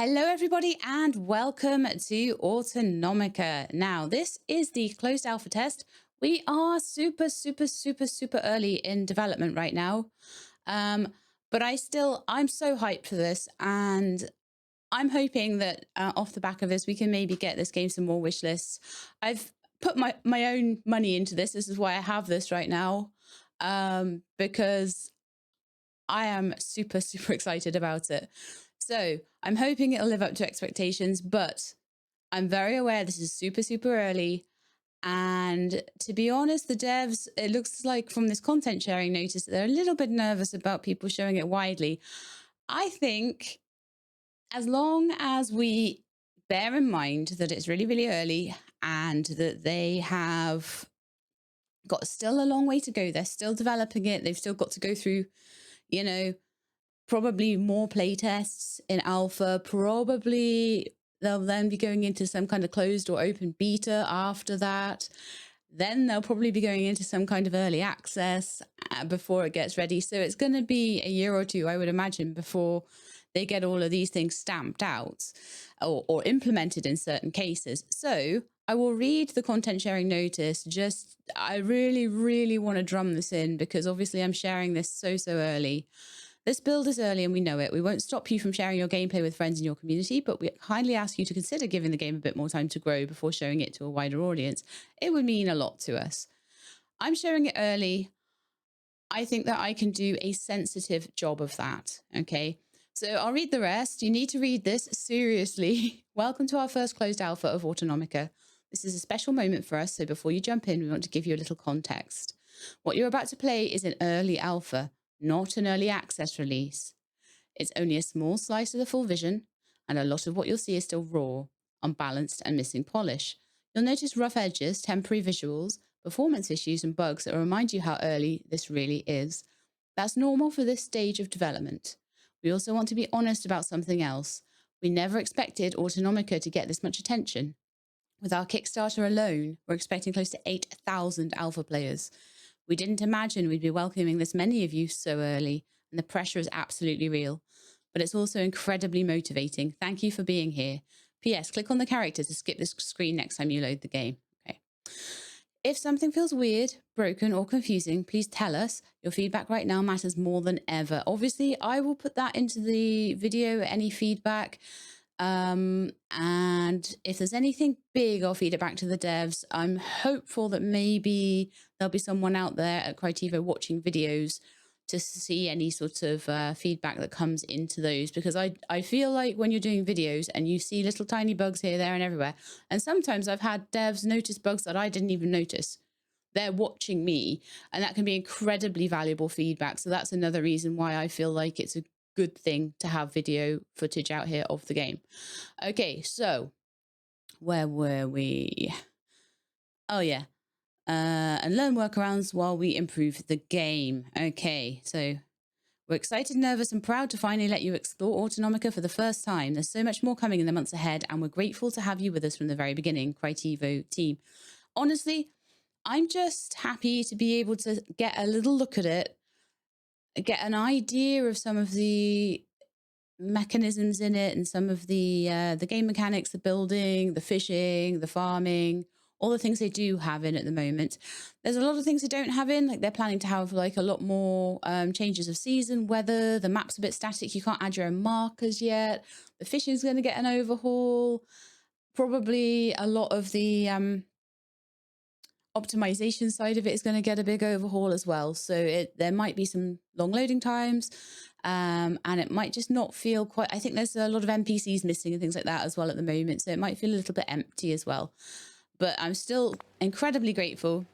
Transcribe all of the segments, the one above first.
Hello, everybody, and welcome to Autonomica. Now, this is the closed alpha test. We are super early in development right now. But I'm so hyped for this, and I'm hoping that off the back of this, we can maybe get this game some more wish lists. I've put my own money into this. This is why I have this right now, because I am super excited about it. So I'm hoping it'll live up to expectations, but I'm very aware this is super early. And to be honest, the devs, it looks like from this content sharing notice, they're a little bit nervous about people showing it widely. I think as long as we bear in mind that it's really early and that they have got still a long way to go, they're still developing it, they've still got to go through, you know, probably more playtests in alpha. Probably they'll then be going into some kind of closed or open beta after that. Then they'll probably be going into some kind of early access before it gets ready. So it's going to be a year or two, I would imagine, before they get all of these things stamped out or implemented in certain cases. So I will read the content sharing notice. I really want to drum this in because obviously I'm sharing this so early. This build is early and we know it. We won't stop you from sharing your gameplay with friends in your community, but we kindly ask you to consider giving the game a bit more time to grow before showing it to a wider audience. It would mean a lot to us. I'm sharing it early. I think that I can do a sensitive job of that, okay? So I'll read the rest. You need to read this seriously. Welcome to our first closed alpha of Autonomica. This is a special moment for us, so before you jump in, we want to give you a little context. What you're about to play is an early alpha, not an early access release. It's only a small slice of the full vision, and a lot of what you'll see is still raw, unbalanced, and missing polish. You'll notice rough edges, temporary visuals, performance issues, and bugs that will remind you how early this really is. That's normal for this stage of development. We also want to be honest about something else. We never expected Autonomica to get this much attention. With our Kickstarter alone, we're expecting close to 8,000 alpha players. We didn't imagine we'd be welcoming this many of you so early, and the pressure is absolutely real. But it's also incredibly motivating. Thank you for being here. P.S. Click on the character to skip this screen next time you load the game. Okay. If something feels weird, broken, or confusing, please tell us. Your feedback right now matters more than ever. Obviously, I will put that into the video, any feedback. And if there's anything big, I'll feed it back to the devs. I'm hopeful that maybe there'll be someone out there at Critivo watching videos to see any sort of feedback that comes into those, because I feel like when you're doing videos and you see little tiny bugs here, there, and everywhere, and sometimes I've had devs notice bugs that I didn't even notice. They're watching me, and that can be incredibly valuable feedback. So that's another reason why I feel like it's a good thing to have video footage out here of the game. Okay, so where were we? Oh yeah, and learn workarounds while we improve the game. Okay, so we're excited, nervous, and proud to finally let you explore Autonomica for the first time. There's so much more coming in the months ahead, and we're grateful to have you with us from the very beginning, Critivo team. Honestly, I'm just happy to be able to get a little look at it, get an idea of some of the mechanisms in it and some of the game mechanics, the building, the fishing, the farming, all the things they do have in at the moment. There's a lot of things they don't have in, like they're planning to have like a lot more changes of season, weather, the map's a bit static, you can't add your own markers yet, the fishing's going to get an overhaul, probably a lot of the optimization side of it is going to get a big overhaul as well. So there might be some long loading times, and it might just not feel quite, I think there's a lot of NPCs missing and things like that as well at the moment. So it might feel a little bit empty as well. But I'm still incredibly grateful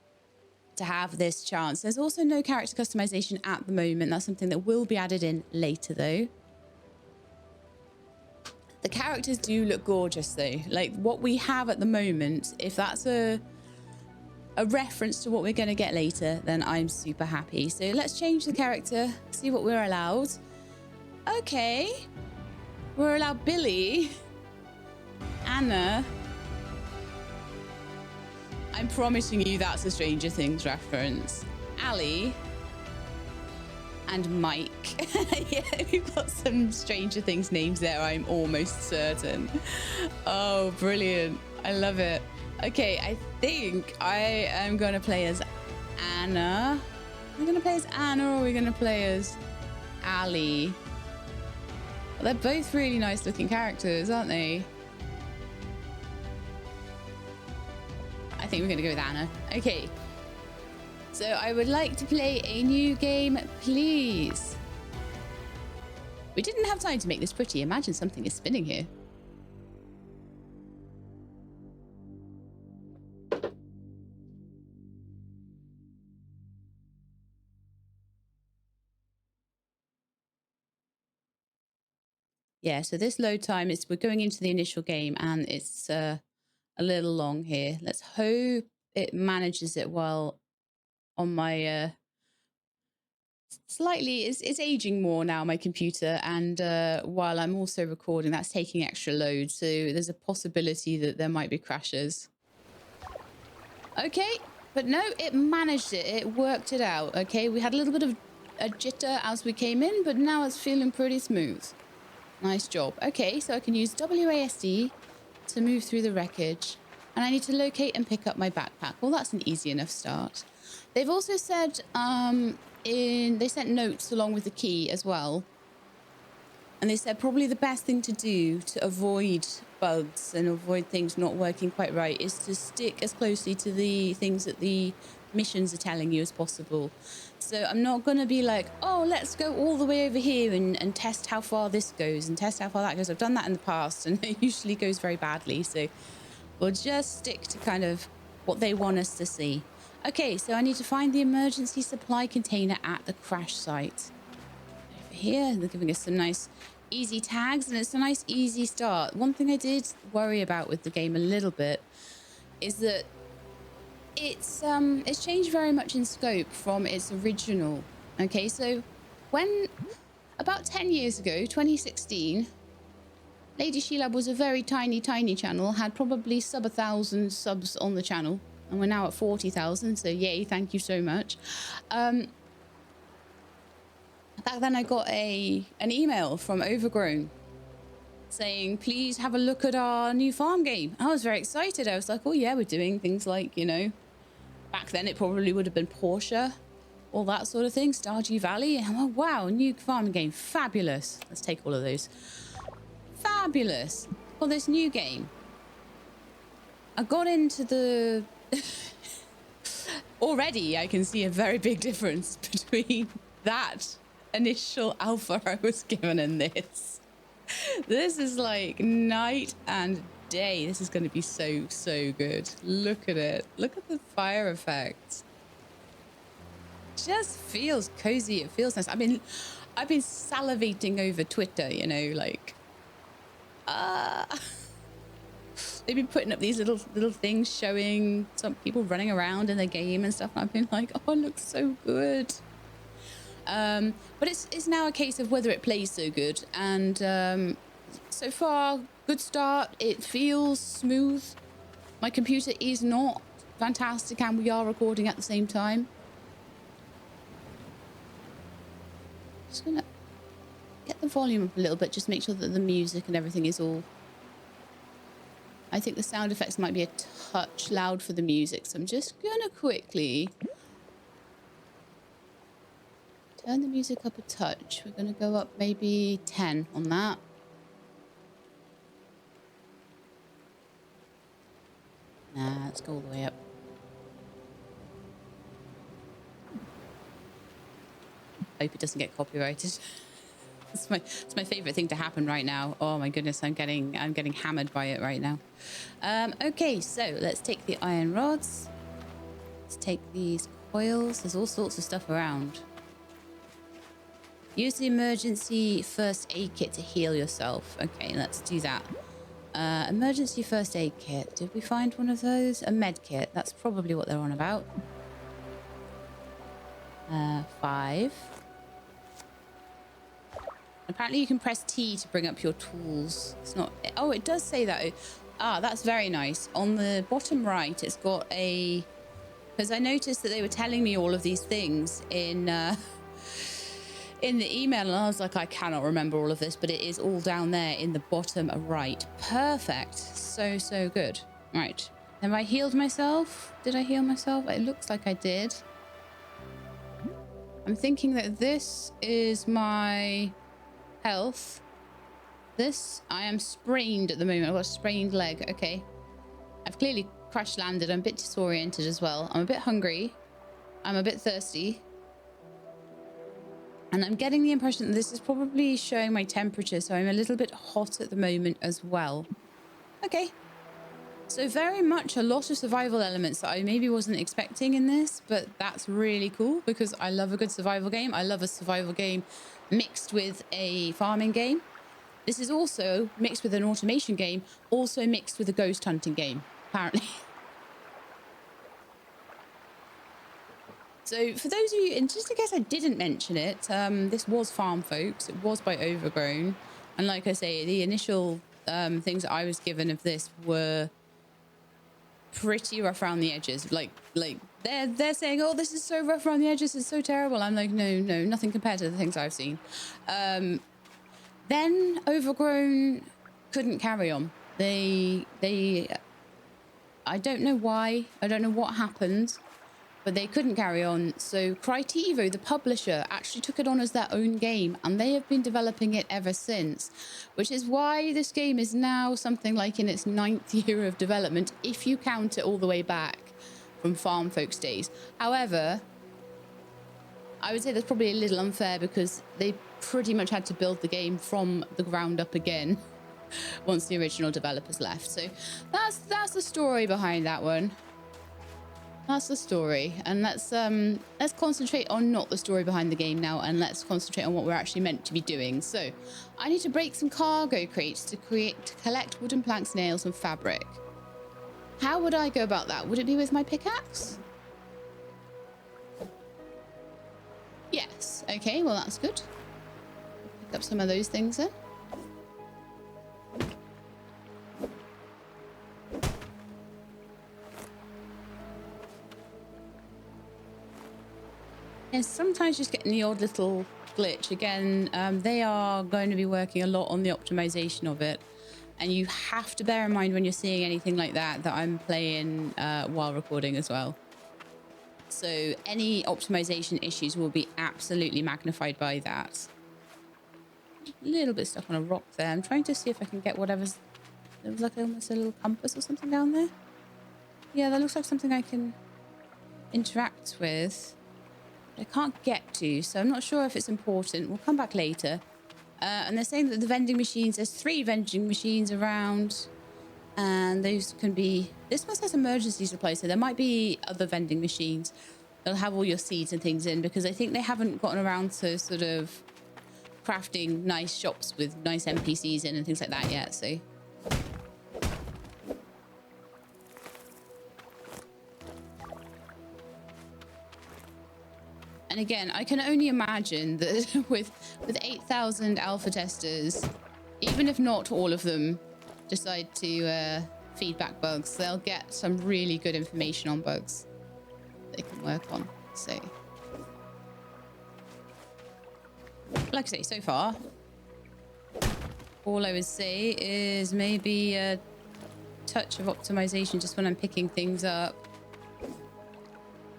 to have this chance. There's also no character customization at the moment. That's something that will be added in later though. The characters do look gorgeous though. Like what we have at the moment, if that's a reference to what we're going to get later, then I'm super happy. So let's change the character, see what we're allowed. Okay, we're allowed Billy, Anna. I'm promising you that's a Stranger Things reference. Ali, and Mike. Yeah, we've got some Stranger Things names there, I'm almost certain. Oh, brilliant. I love it. Okay, I think I am going to play as Anna. Are we going to play as Anna or are we going to play as Ali? Well, they're both really nice looking characters, aren't they? I think we're going to go with Anna. Okay. So I would like to play a new game, please. We didn't have time to make this pretty. Imagine something is spinning here. Yeah, so this load time is, we're going into the initial game and it's a little long here. Let's hope it manages it well on my slightly, it's aging more now, my computer, and while I'm also recording, that's taking extra load, so there's a possibility that there might be crashes. Okay, but no, it managed it. It worked it out. Okay, we had a little bit of a jitter as we came in, but now it's feeling pretty smooth. Nice job. Okay, so I can use WASD to move through the wreckage, and I need to locate and pick up my backpack. Well, that's an easy enough start. They've also said they sent notes along with the key as well, and they said probably the best thing to do to avoid bugs and avoid things not working quite right is to stick as closely to the things that the missions are telling you as possible. So I'm not going to be like, oh, let's go all the way over here and test how far this goes and test how far that goes. I've done that in the past and it usually goes very badly. So we'll just stick to kind of what they want us to see. Okay, so I need to find the emergency supply container at the crash site. Over here, they're giving us some nice easy tags and it's a nice easy start. One thing I did worry about with the game a little bit is that it's changed very much in scope from its original. Okay, so when about 10 years ago, 2016, Lady Sheila was a very tiny channel, had probably sub 1,000 subs on the channel, and we're now at 40,000, so yay, thank you so much. Back then I got an email from Overgrown saying, please have a look at our new farm game. I was very excited. I was like, oh yeah, we're doing things like, you know, back then it probably would have been Porsche, all that sort of thing, Stardew Valley. And I'm like, wow, new farming game, fabulous. Let's take all of those. Fabulous. Well, this new game, I got into the... Already I can see a very big difference between that initial alpha I was given and this. This is like night and day. This is going to be so good. Look at it. Look at the fire effects. Just feels cozy. It feels nice. I've been salivating over Twitter, you know, like they've been putting up these little things showing some people running around in the game and stuff. And I've been like, oh, it looks so good. But it's now a case of whether it plays so good. And so far, good start. It feels smooth. My computer is not fantastic, and we are recording at the same time. Just gonna get the volume up a little bit, just make sure that the music and everything is all... I think the sound effects might be a touch loud for the music, so I'm just gonna quickly turn the music up a touch. We're gonna go up maybe 10 on that. Nah, let's go all the way up. Hope it doesn't get copyrighted. It's my favorite thing to happen right now. Oh my goodness, I'm getting hammered by it right now. Okay, so let's take the iron rods. Let's take these coils. There's all sorts of stuff around. Use the emergency first aid kit to heal yourself. Okay, let's do that. Emergency first aid kit. Did we find one of those? A med kit. That's probably what they're on about. 5. Apparently you can press T to bring up your tools. It's not... Oh, it does say that. Ah, that's very nice. On the bottom right, it's got a... Because I noticed that they were telling me all of these things in in the email, and I was like, I cannot remember all of this, but it is all down there in the bottom right. Perfect. So, so good. Right. Have I healed myself? Did I heal myself? It looks like I did. I'm thinking that this is my health. This, I am sprained at the moment. I've got a sprained leg. Okay. I've clearly crash landed. I'm a bit disoriented as well. I'm a bit hungry. I'm a bit thirsty. And I'm getting the impression that this is probably showing my temperature. So I'm a little bit hot at the moment as well. Okay. So very much a lot of survival elements that I maybe wasn't expecting in this, but that's really cool because I love a good survival game. I love a survival game mixed with a farming game. This is also mixed with an automation game, also mixed with a ghost hunting game, apparently. So for those of you, and just in case I didn't mention it, this was Farm Folks. It was by Overgrown. And like I say, the initial things that I was given of this were pretty rough around the edges. Like they're saying, oh, this is so rough around the edges, it's so terrible. I'm like, no, nothing compared to the things I've seen. Then Overgrown couldn't carry on. They I don't know why, I don't know what happened, but they couldn't carry on. So Crytevo, the publisher, actually took it on as their own game, and they have been developing it ever since, which is why this game is now something like in its 9th year of development, if you count it all the way back from Farm Folks days. However, I would say that's probably a little unfair because they pretty much had to build the game from the ground up again once the original developers left. So that's the story behind that one. That's the story, and let's concentrate on not the story behind the game now, and let's concentrate on what we're actually meant to be doing. So I need to break some cargo crates to collect wooden planks, nails, and fabric. How would I go about that? Would it be with my pickaxe? Yes. Okay, well that's good. Pick up some of those things then. And sometimes just getting the odd little glitch. Again, they are going to be working a lot on the optimization of it. And you have to bear in mind when you're seeing anything like that, that I'm playing while recording as well. So any optimization issues will be absolutely magnified by that. A little bit stuck on a rock there. I'm trying to see if I can get whatever's... There was like almost a little compass or something down there. Yeah, that looks like something I can interact with. I can't get to, so I'm not sure if it's important. We'll come back later. And they're saying that the vending machines, there's 3 vending machines around, and those can be, this one says emergency supply, so there might be other vending machines that'll have all your seeds and things in, because I think they haven't gotten around to sort of crafting nice shops with nice NPCs in and things like that yet, so. And again, I can only imagine that with 8,000 alpha testers, even if not all of them decide to feedback bugs, they'll get some really good information on bugs they can work on. So, like I say, so far, all I would say is maybe a touch of optimization just when I'm picking things up.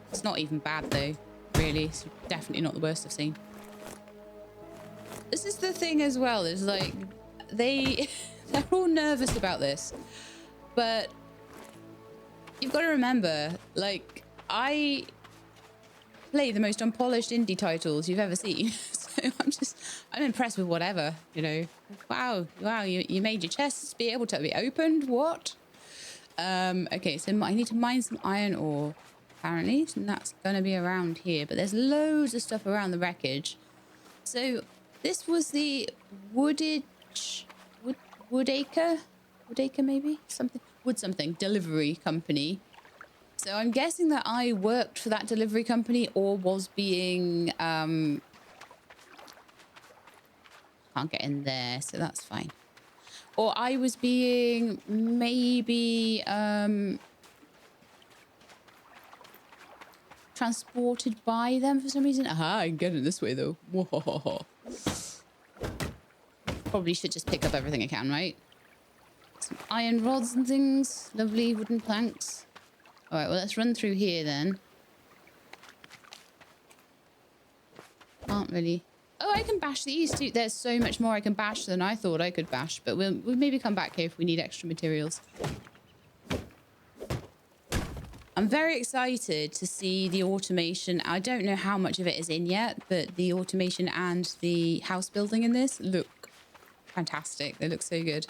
It's not even bad though. Really, it's definitely not the worst I've seen. This is the thing as well, is like they're all nervous about this, but you've got to remember, like, I play the most unpolished indie titles you've ever seen. So I'm impressed with whatever, you know. Wow, you made your chests be able to be opened. What? Okay, so I need to mine some iron ore apparently, and that's going to be around here, but there's loads of stuff around the wreckage. So this was the Woodacre maybe, something delivery company. So I'm guessing that I worked for that delivery company, or was being can't get in there, so that's fine. Or I was being maybe transported by them for some reason. Aha, I can get it this way though. Probably should just pick up everything I can, right? Some iron rods and things. Lovely wooden planks. All right, well, let's run through here then. Can't really... Oh, I can bash these too. There's so much more I can bash than I thought I could bash, but we'll maybe come back here if we need extra materials. I'm very excited to see the automation. I don't know how much of it is in yet, but the automation and the house building in this look fantastic. They look so good.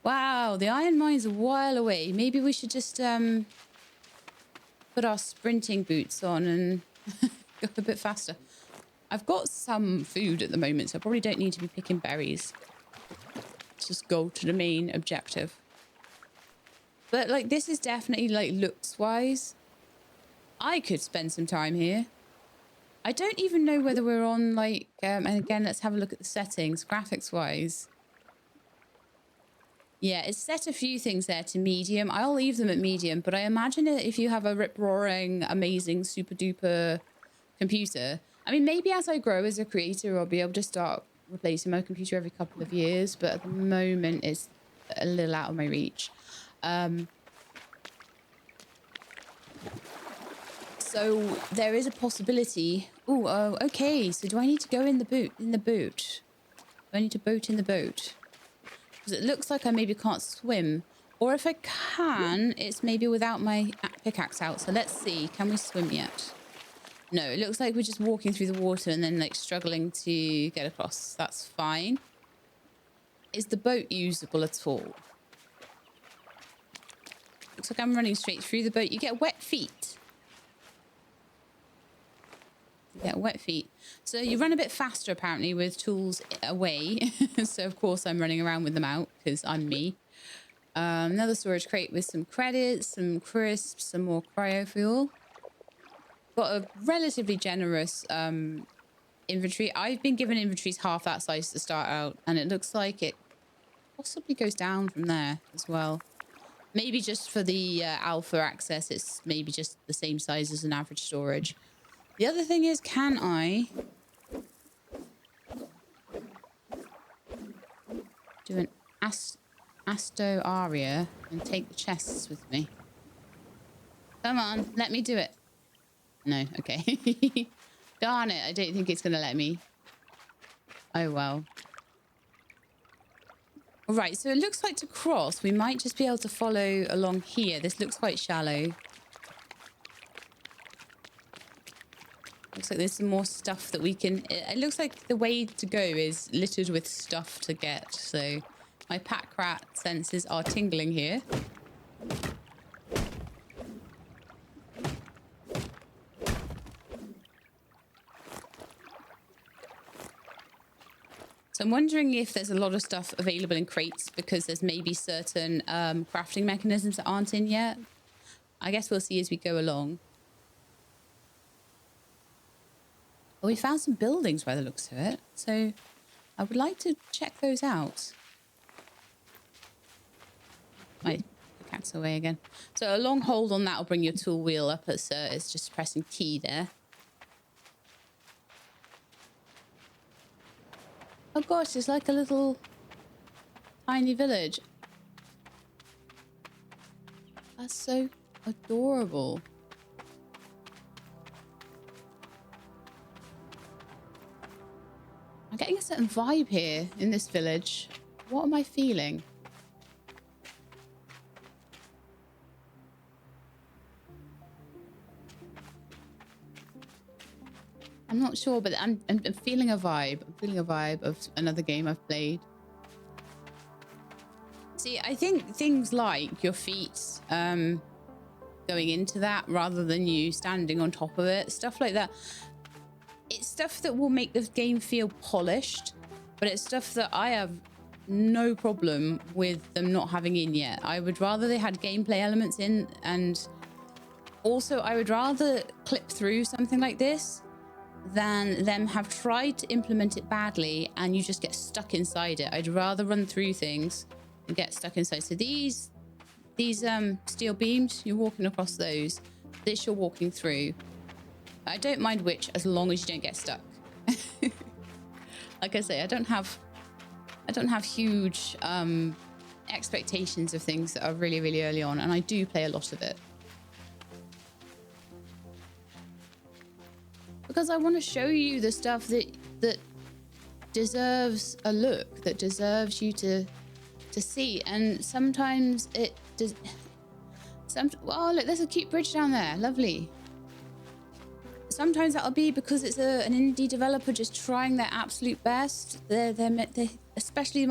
Wow, the iron mine's a while away. Maybe we should just put our sprinting boots on and go a bit faster. I've got some food at the moment, so I probably don't need to be picking berries. Let's just go to the main objective. But, like, this is definitely, like, looks-wise. I could spend some time here. I don't even know whether we're on, like... and again, let's have a look at the settings, graphics-wise. Yeah, it's set a few things there to medium. I'll leave them at medium, but I imagine if you have a rip-roaring, amazing, super-duper computer... I mean, maybe as I grow as a creator, I'll be able to start replacing my computer every couple of years, but at the moment, it's a little out of my reach. So there is a possibility. Oh, okay. So do I need to go in the boot? Do I need to boat in the boat? Because it looks like I maybe can't swim. Or if I can, it's maybe without my pickaxe out. So let's see. Can we swim yet? No, it looks like we're just walking through the water and then like struggling to get across. That's fine. Is the boat usable at all? Looks like I'm running straight through the boat. You get wet feet. You get wet feet. So you run a bit faster apparently with tools away. So of course I'm running around with them out because I'm me. Another storage crate with some credits, some crisps, some more cryo fuel. Got a relatively generous inventory. I've been given inventories half that size to start out, and it looks like it possibly goes down from there as well. Maybe just for the alpha access, it's maybe just the same size as an average storage. The other thing is, can I do an asto aria and take the chests with me? Come on, let me do it. No, okay. Darn it, I don't think it's going to let me. Oh, well. All right, so it looks like to cross, we might just be able to follow along here. This looks quite shallow. Looks like there's some more stuff that we can... It looks like the way to go is littered with stuff to get. So my pack rat senses are tingling here. So I'm wondering if there's a lot of stuff available in crates because there's maybe certain crafting mechanisms that aren't in yet. I guess we'll see as we go along. Well, we found some buildings by the looks of it. So I would like to check those out. My cat's away again. So a long hold on that will bring your tool wheel up. It's just pressing T there. Oh gosh, it's like a little tiny village. That's so adorable. I'm getting a certain vibe here in this village. What am I feeling? I'm not sure, but I'm feeling a vibe. I'm feeling a vibe of another game I've played. See, I think things like your feet going into that rather than you standing on top of it, stuff like that. It's stuff that will make the game feel polished, but it's stuff that I have no problem with them not having in yet. I would rather they had gameplay elements in, and also I would rather clip through something like this than them have tried to implement it badly and you just get stuck inside it. I'd rather run through things and get stuck inside. So these steel beams, you're walking across those. this you're walking through. I don't mind which, as long as you don't get stuck. Like I say, I don't have huge expectations of things that are really, really early on, and I do play a lot of it. Because I want to show you the stuff that deserves a look, that deserves you to see. And sometimes it does. Oh, look, there's a cute bridge down there. Lovely. Sometimes that'll be because it's an indie developer just trying their absolute best. They especially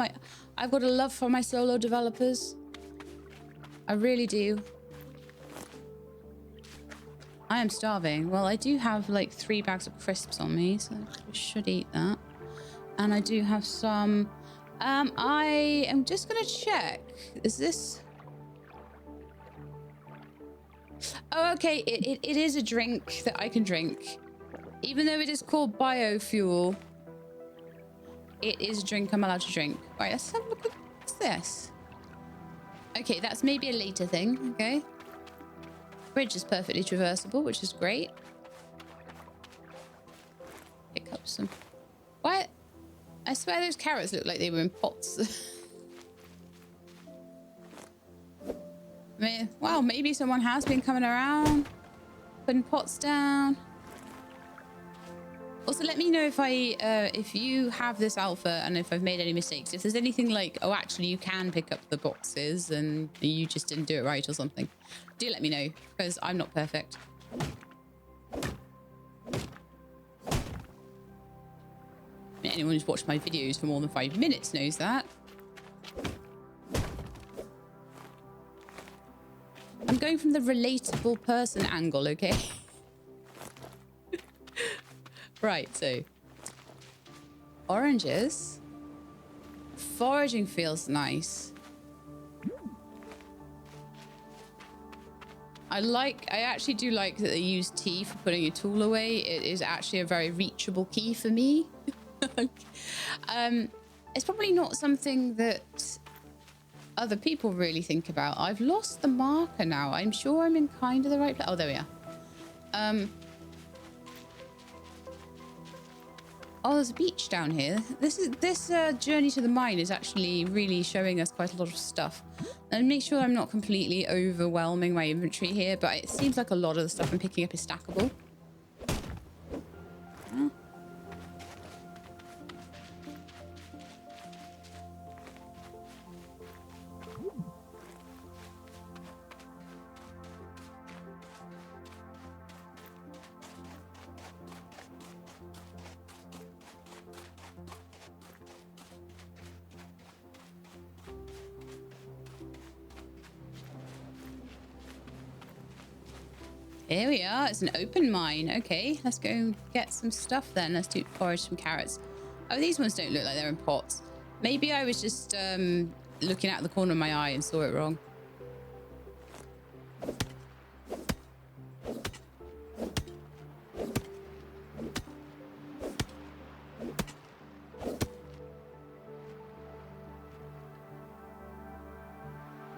I've got a love for my solo developers. I really do. I am starving. Well, I do have like 3 bags of crisps on me, so I should eat that. And I do have some. I am just gonna check. Is this? Oh, okay. It is a drink that I can drink, even though it is called biofuel. It is a drink I'm allowed to drink. All right, let's have a look at what's this. Okay, that's maybe a later thing. Okay. Bridge is perfectly traversable, which is great. Pick up some. What? I swear those carrots look like they were in pots. I mean, wow, maybe someone has been coming around, putting pots down. Also, let me know if you have this alpha and if I've made any mistakes. If there's anything like, oh, actually, you can pick up the boxes and you just didn't do it right or something, do let me know, because I'm not perfect. I mean, anyone who's watched my videos for more than 5 minutes knows that. I'm going from the relatable person angle, okay? Right, so oranges. Foraging feels nice. I actually do like that they use T for putting your tool away. It is actually a very reachable key for me. It's probably not something that other people really think about. I've lost the marker now. I'm sure I'm in kind of the right place. Oh, there we are. Oh, there's a beach down here. This journey to the mine is actually really showing us quite a lot of stuff. And make sure I'm not completely overwhelming my inventory here, but it seems like a lot of the stuff I'm picking up is stackable. Here we are. It's an open mine. Okay, let's go get some stuff then. Let's do forage some carrots. Oh, these ones don't look like they're in pots. Maybe I was just looking out the corner of my eye and saw it wrong.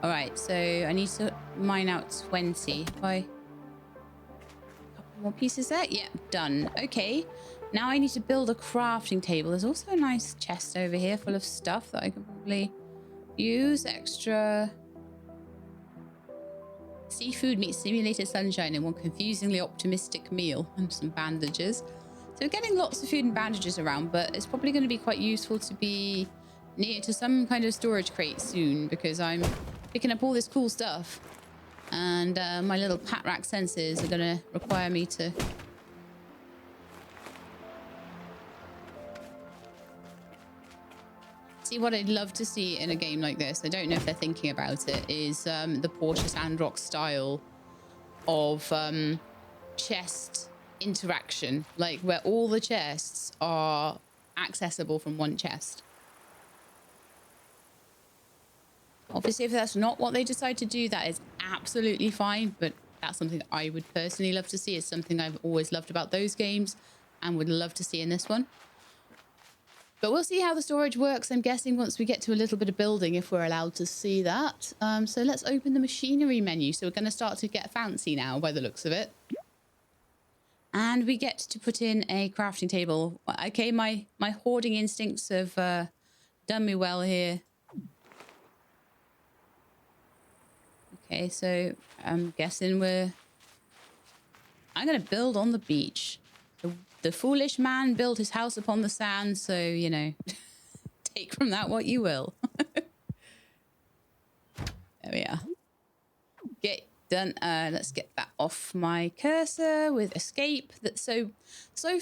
All right, so I need to mine out 20. Bye. More pieces there? Yeah, done. Okay, now I need to build a crafting table. There's also a nice chest over here full of stuff that I can probably use. Extra seafood meets simulated sunshine in one confusingly optimistic meal, and some bandages. So we're getting lots of food and bandages around, but it's probably going to be quite useful to be near to some kind of storage crate soon, because I'm picking up all this cool stuff. And my little pat rack sensors are going to require me to... See, what I'd love to see in a game like this, I don't know if they're thinking about it, is the Porsche Sandrock style of chest interaction. Like, where all the chests are accessible from one chest. Obviously, if that's not what they decide to do, that is absolutely fine. But that's something I would personally love to see. It's something I've always loved about those games and would love to see in this one. But we'll see how the storage works, I'm guessing, once we get to a little bit of building, if we're allowed to see that. So let's open the machinery menu. So we're going to start to get fancy now by the looks of it. And we get to put in a crafting table. Okay, my hoarding instincts have done me well here. Okay, so I'm guessing I'm going to build on the beach. The foolish man built his house upon the sand, so, you know, take from that what you will. There we are. Okay, done. Let's get that off my cursor with escape. So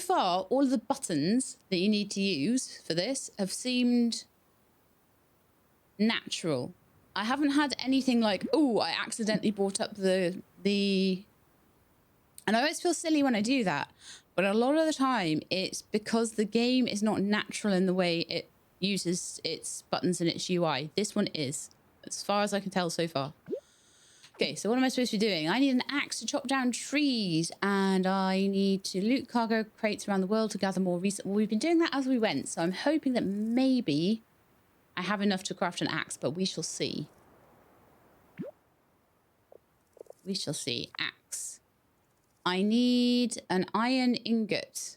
far, all of the buttons that you need to use for this have seemed natural. I haven't had anything like, oh, I accidentally brought up the... And I always feel silly when I do that. But a lot of the time, it's because the game is not natural in the way it uses its buttons and its UI. This one is, as far as I can tell so far. Okay, so what am I supposed to be doing? I need an axe to chop down trees, and I need to loot cargo crates around the world to gather more resources. Well, we've been doing that as we went, so I'm hoping that maybe I have enough to craft an axe, but we shall see. We shall see. Axe. I need an iron ingot.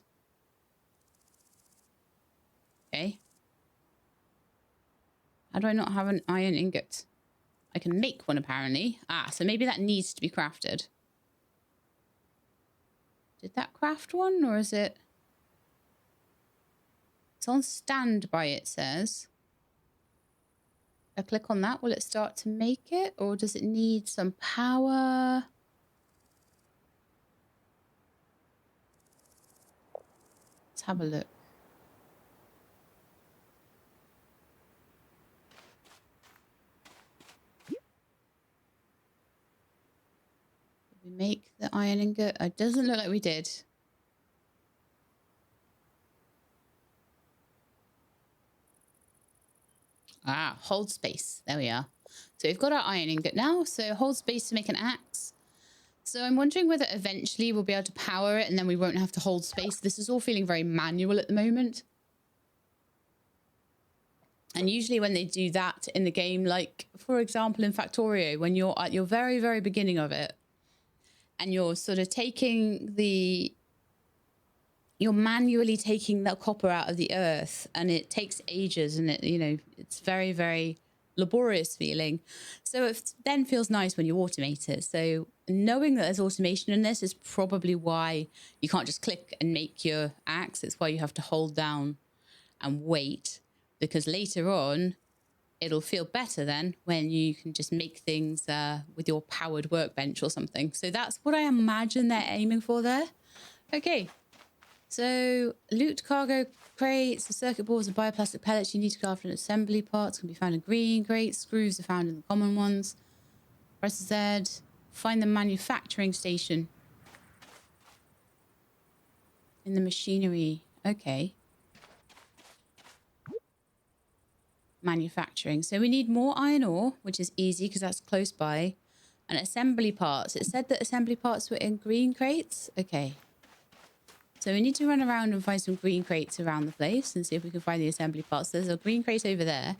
Okay. How do I not have an iron ingot? I can make one, apparently. Ah, so maybe that needs to be crafted. Did that craft one, or is it... It's on standby, it says. I click on that, will it start to make it? Or does it need some power? Let's have a look. Did we make the iron ingot? It doesn't look like we did. Ah, hold space. There we are. So we've got our iron ingot now. So hold space to make an axe. So I'm wondering whether eventually we'll be able to power it and then we won't have to hold space. This is all feeling very manual at the moment. And usually when they do that in the game, like, for example, in Factorio, when you're at your very, very beginning of it, and you're sort of you're manually taking that copper out of the earth, and it takes ages, and it, you know, it's very, very laborious feeling. So it then feels nice when you automate it. So knowing that there's automation in this is probably why you can't just click and make your axe. It's why you have to hold down and wait, because later on it'll feel better then when you can just make things with your powered workbench or something. So that's what I imagine they're aiming for there. Okay. So, loot cargo crates, the circuit boards and bioplastic pellets you need to craft an assembly parts can be found in green crates. Screws are found in the common ones. Press Z. Find the manufacturing station. In the machinery. Okay. Manufacturing. So we need more iron ore, which is easy because that's close by. And assembly parts. It said that assembly parts were in green crates. Okay. So we need to run around and find some green crates around the place and see if we can find the assembly parts. There's a green crate over there.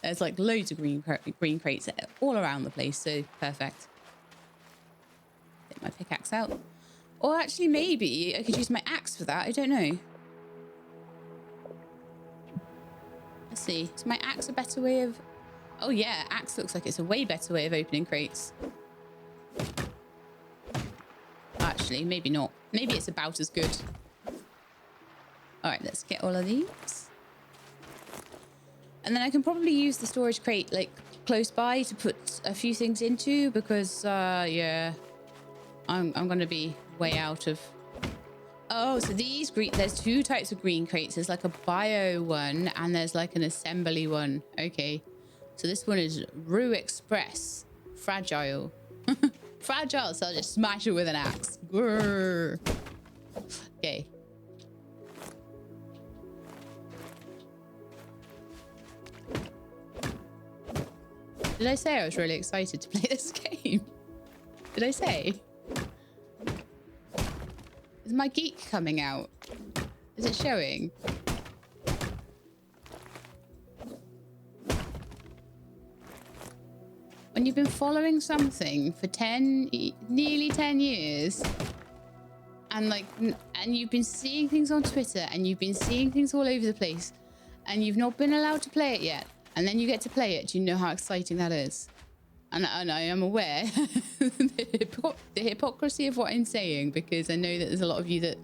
There's like loads of green crates all around the place, so perfect. Get my pickaxe out. Or actually, maybe I could use my axe for that. I don't know. Let's see. Is my axe a better way of... Oh yeah, axe looks like it's a way better way of opening crates. Actually, maybe not. Maybe it's about as good. All right, let's get all of these. And then I can probably use the storage crate like close by to put a few things into because, yeah, I'm going to be way out of... Oh, so these green... There's two types of green crates. There's like a bio one and there's like an assembly one. Okay. So this one is Rue Express. Fragile. Fragile, so I'll just smash it with an axe. Grrr. Okay. Did I say I was really excited to play this game? Did I say? Is my geek coming out? Is it showing? When you've been following something for nearly 10 years, and you've been seeing things on Twitter, and you've been seeing things all over the place, and you've not been allowed to play it yet, and then you get to play it, do you know how exciting that is? And I am aware the hypocrisy of what I'm saying, because I know that there's a lot of you that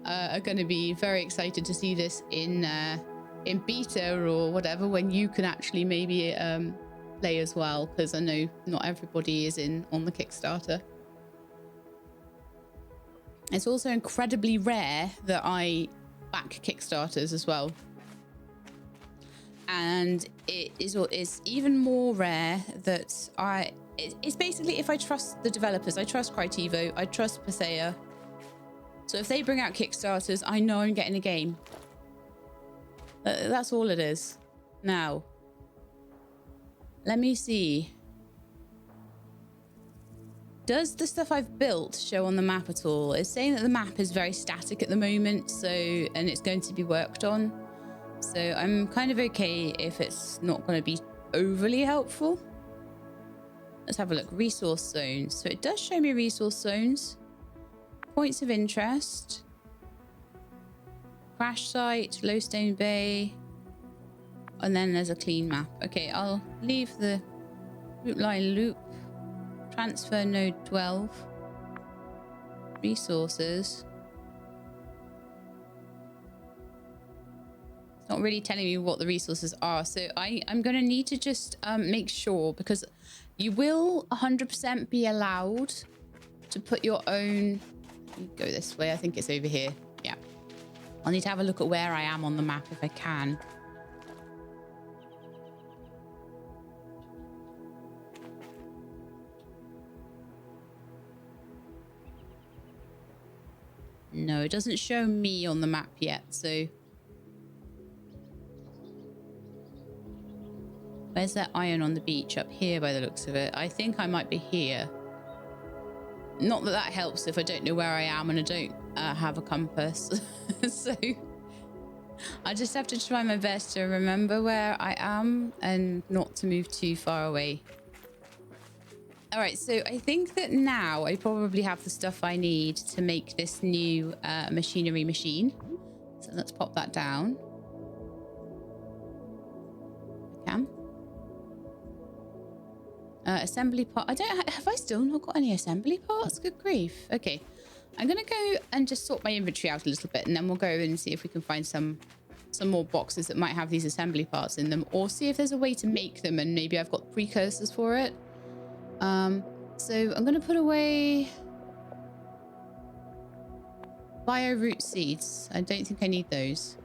are going to be very excited to see this in beta or whatever, when you can actually maybe play as well, because I know not everybody is on the Kickstarter. It's also incredibly rare that I back Kickstarters as well. And it's even more rare that it's basically, if I trust the developers, I trust Crytevo, I trust Pathea. So if they bring out Kickstarters, I know I'm getting a game. That's all it is. Now, let me see. Does the stuff I've built show on the map at all? It's saying that the map is very static at the moment, and it's going to be worked on. So I'm kind of okay if it's not going to be overly helpful. Let's have a look. Resource zones. So it does show me resource zones. Points of interest. Crash site, Lowstone Bay. And then there's a clean map. Okay, I'll leave the route line loop. Transfer node 12. Resources. It's not really telling me what the resources are, so I'm going to need to just make sure, because you will 100% be allowed to put your own... Go this way, I think it's over here. Yeah. I'll need to have a look at where I am on the map if I can. No, it doesn't show me on the map yet, so... Where's that iron on the beach? Up here by the looks of it. I think I might be here. Not that that helps if I don't know where I am and I don't have a compass. So I just have to try my best to remember where I am and not to move too far away. All right, so I think that now I probably have the stuff I need to make this new machinery machine. So let's pop that down. I can. Assembly part. Have I still not got any assembly parts? Good grief. Okay. I'm going to go and just sort my inventory out a little bit, and then we'll go and see if we can find some more boxes that might have these assembly parts in them, or see if there's a way to make them, and maybe I've got precursors for it. So I'm going to put away bio root seeds. I don't think I need those.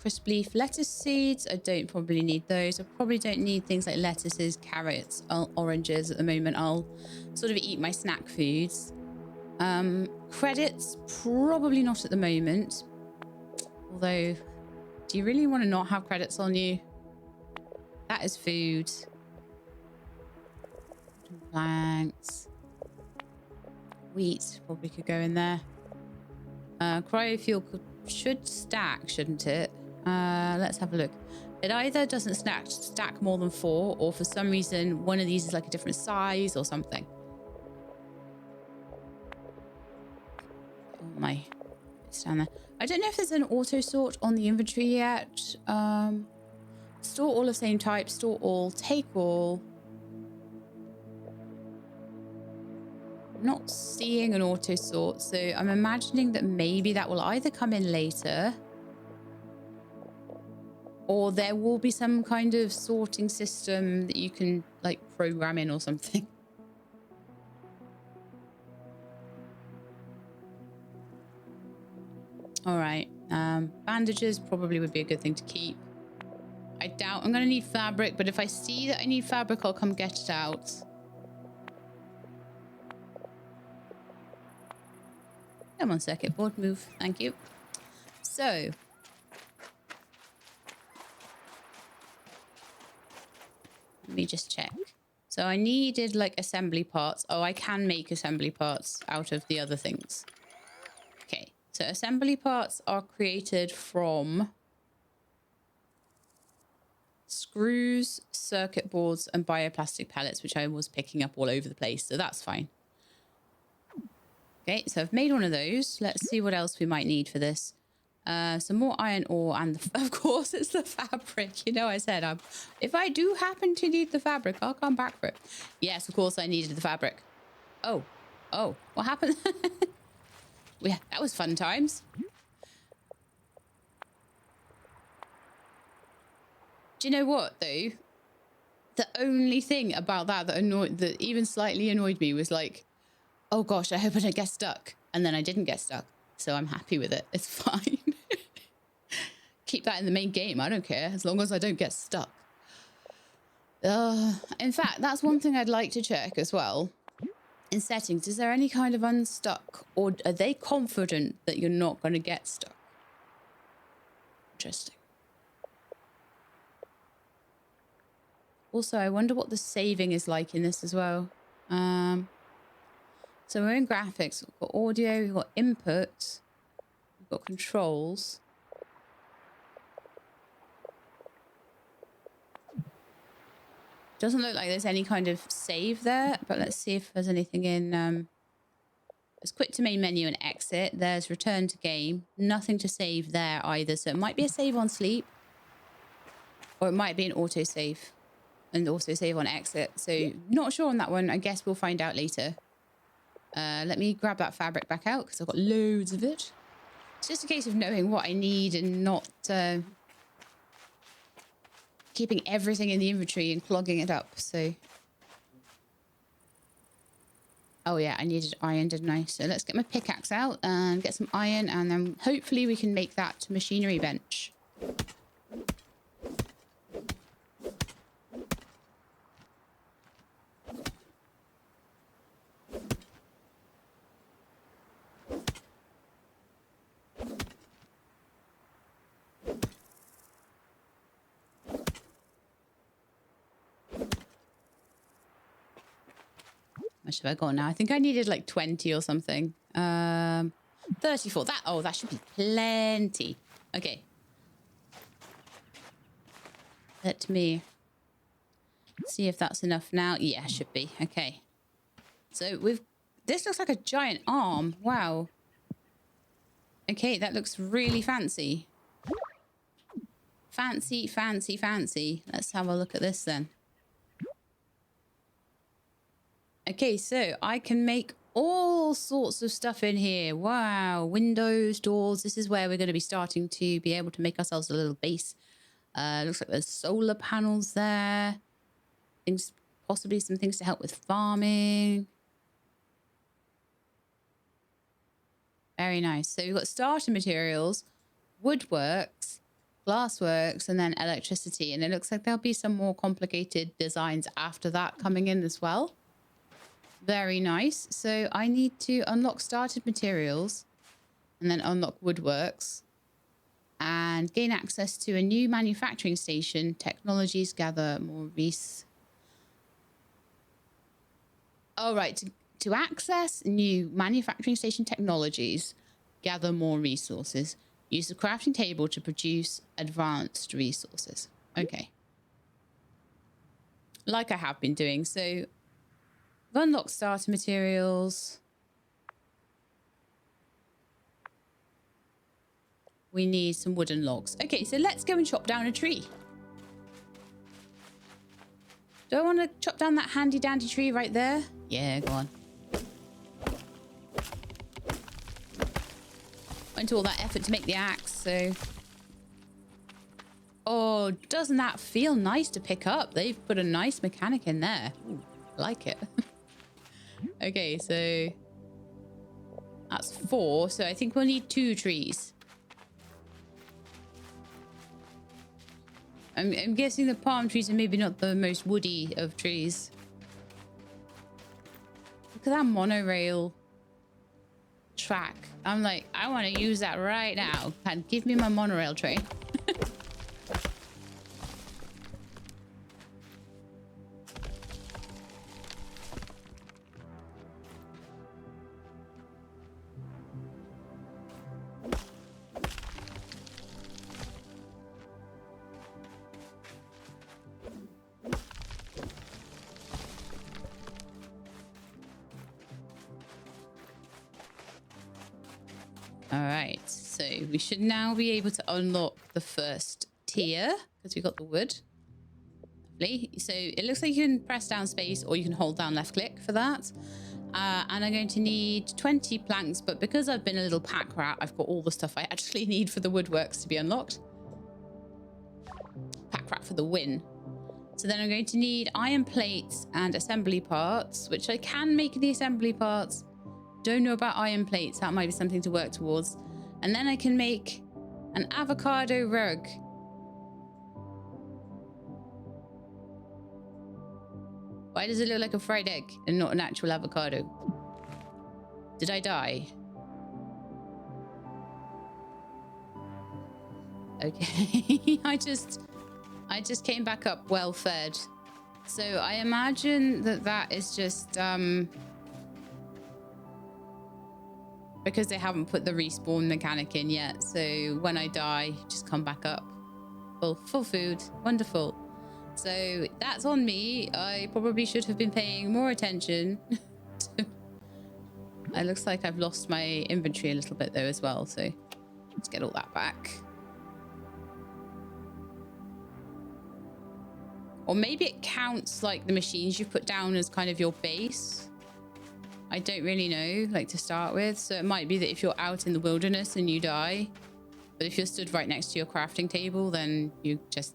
Crisp leaf lettuce seeds. I don't probably need those. I probably don't need things like lettuces, carrots, oranges at the moment. I'll sort of eat my snack foods. Credits, probably not at the moment. Although, do you really want to not have credits on you? That is food. Planks. Wheat probably could go in there. Cryofuel should stack, shouldn't it? Let's have a look. It either doesn't stack more than 4, or for some reason one of these is like a different size or something. Oh my, it's down there. I don't know if there's an auto sort on the inventory yet. Store all of same type, store all, take all. I'm not seeing an auto sort, so I'm imagining that maybe that will either come in later, or there will be some kind of sorting system that you can like program in or something. All right, bandages probably would be a good thing to keep. I doubt I'm going to need fabric, but if I see that I need fabric, I'll come get it out. Come on, circuit board, move. Thank you. So, let me just check. So I needed like assembly parts. Oh, I can make assembly parts out of the other things. Okay, so assembly parts are created from screws, circuit boards, and bioplastic pellets, which I was picking up all over the place, so that's fine. Okay, so I've made one of those. Let's see what else we might need for this. Some more iron ore, and of course it's the fabric. You know, I said if I do happen to need the fabric, I'll come back for it. Yes, of course I needed the fabric. Oh, what happened? Yeah, that was fun times. Do you know what though? The only thing about that even slightly annoyed me was like, oh gosh, I hope I don't get stuck. And then I didn't get stuck, so I'm happy with it. It's fine. Keep that in the main game. I don't care as long as I don't get stuck. In fact, that's one thing I'd like to check as well. In settings, is there any kind of unstuck, or are they confident that you're not going to get stuck? Interesting. Also, I wonder what the saving is like in this as well. So we're in graphics. We've got audio, we've got input, we've got controls. Doesn't look like there's any kind of save there, but let's see if there's anything in... There's quit to main menu and exit. There's return to game. Nothing to save there either. So it might be a save on sleep, or it might be an autosave and also save on exit. So not sure on that one. I guess we'll find out later. Let me grab that fabric back out because I've got loads of it. It's just a case of knowing what I need and not keeping everything in the inventory and clogging it up. So, oh yeah, I needed iron, didn't I? So let's get my pickaxe out and get some iron, and then hopefully we can make that machinery bench. How much have I got now? I think I needed like 20 or something. 34. That should be plenty. Okay. Let me see if that's enough now. Yeah, should be. Okay. So this looks like a giant arm. Wow. Okay, that looks really fancy. Fancy, fancy, fancy. Let's have a look at this then. Okay, so I can make all sorts of stuff in here. Wow, windows, doors. This is where we're going to be starting to be able to make ourselves a little base. Looks like there's solar panels there. Things, possibly some things to help with farming. Very nice. So we've got starter materials, woodworks, glassworks, and then electricity. And it looks like there'll be some more complicated designs after that coming in as well. Very nice. So I need to unlock started materials and then unlock woodworks and gain access to a new manufacturing station. Technologies gather more Oh, right. To access new manufacturing station technologies, gather more resources. Use the crafting table to produce advanced resources. Okay. Like I have been doing. So I've unlocked starter materials. We need some wooden logs. Okay, so let's go and chop down a tree. Do I want to chop down that handy dandy tree right there? Yeah, go on. Went to all that effort to make the axe, so... Oh, doesn't that feel nice to pick up? They've put a nice mechanic in there. Ooh, I like it. Okay, so... That's 4, so I think we'll need 2 trees. I'm guessing the palm trees are maybe not the most woody of trees. Look at that monorail track. I'm like, I want to use that right now. And give me my monorail train. So we should now be able to unlock the first tier because we got the wood. Lovely. So it looks like you can press down space or you can hold down left click for that. And I'm going to need 20 planks, but because I've been a little pack rat, I've got all the stuff I actually need for the woodworks to be unlocked. Pack rat for the win. So then I'm going to need iron plates and assembly parts, which I can make the assembly parts. Don't know about iron plates. That might be something to work towards. And then I can make an avocado rug. Why does it look like a fried egg and not an actual avocado? Did I die? Okay. I just came back up well fed. So I imagine that is just because they haven't put the respawn mechanic in yet. So when I die, just come back up. Full food. Wonderful. So that's on me. I probably should have been paying more attention. It looks like I've lost my inventory a little bit though as well. So let's get all that back. Or maybe it counts like the machines you've put down as kind of your base. I don't really know, like to start with. So it might be that if you're out in the wilderness and you die, but if you're stood right next to your crafting table, then you just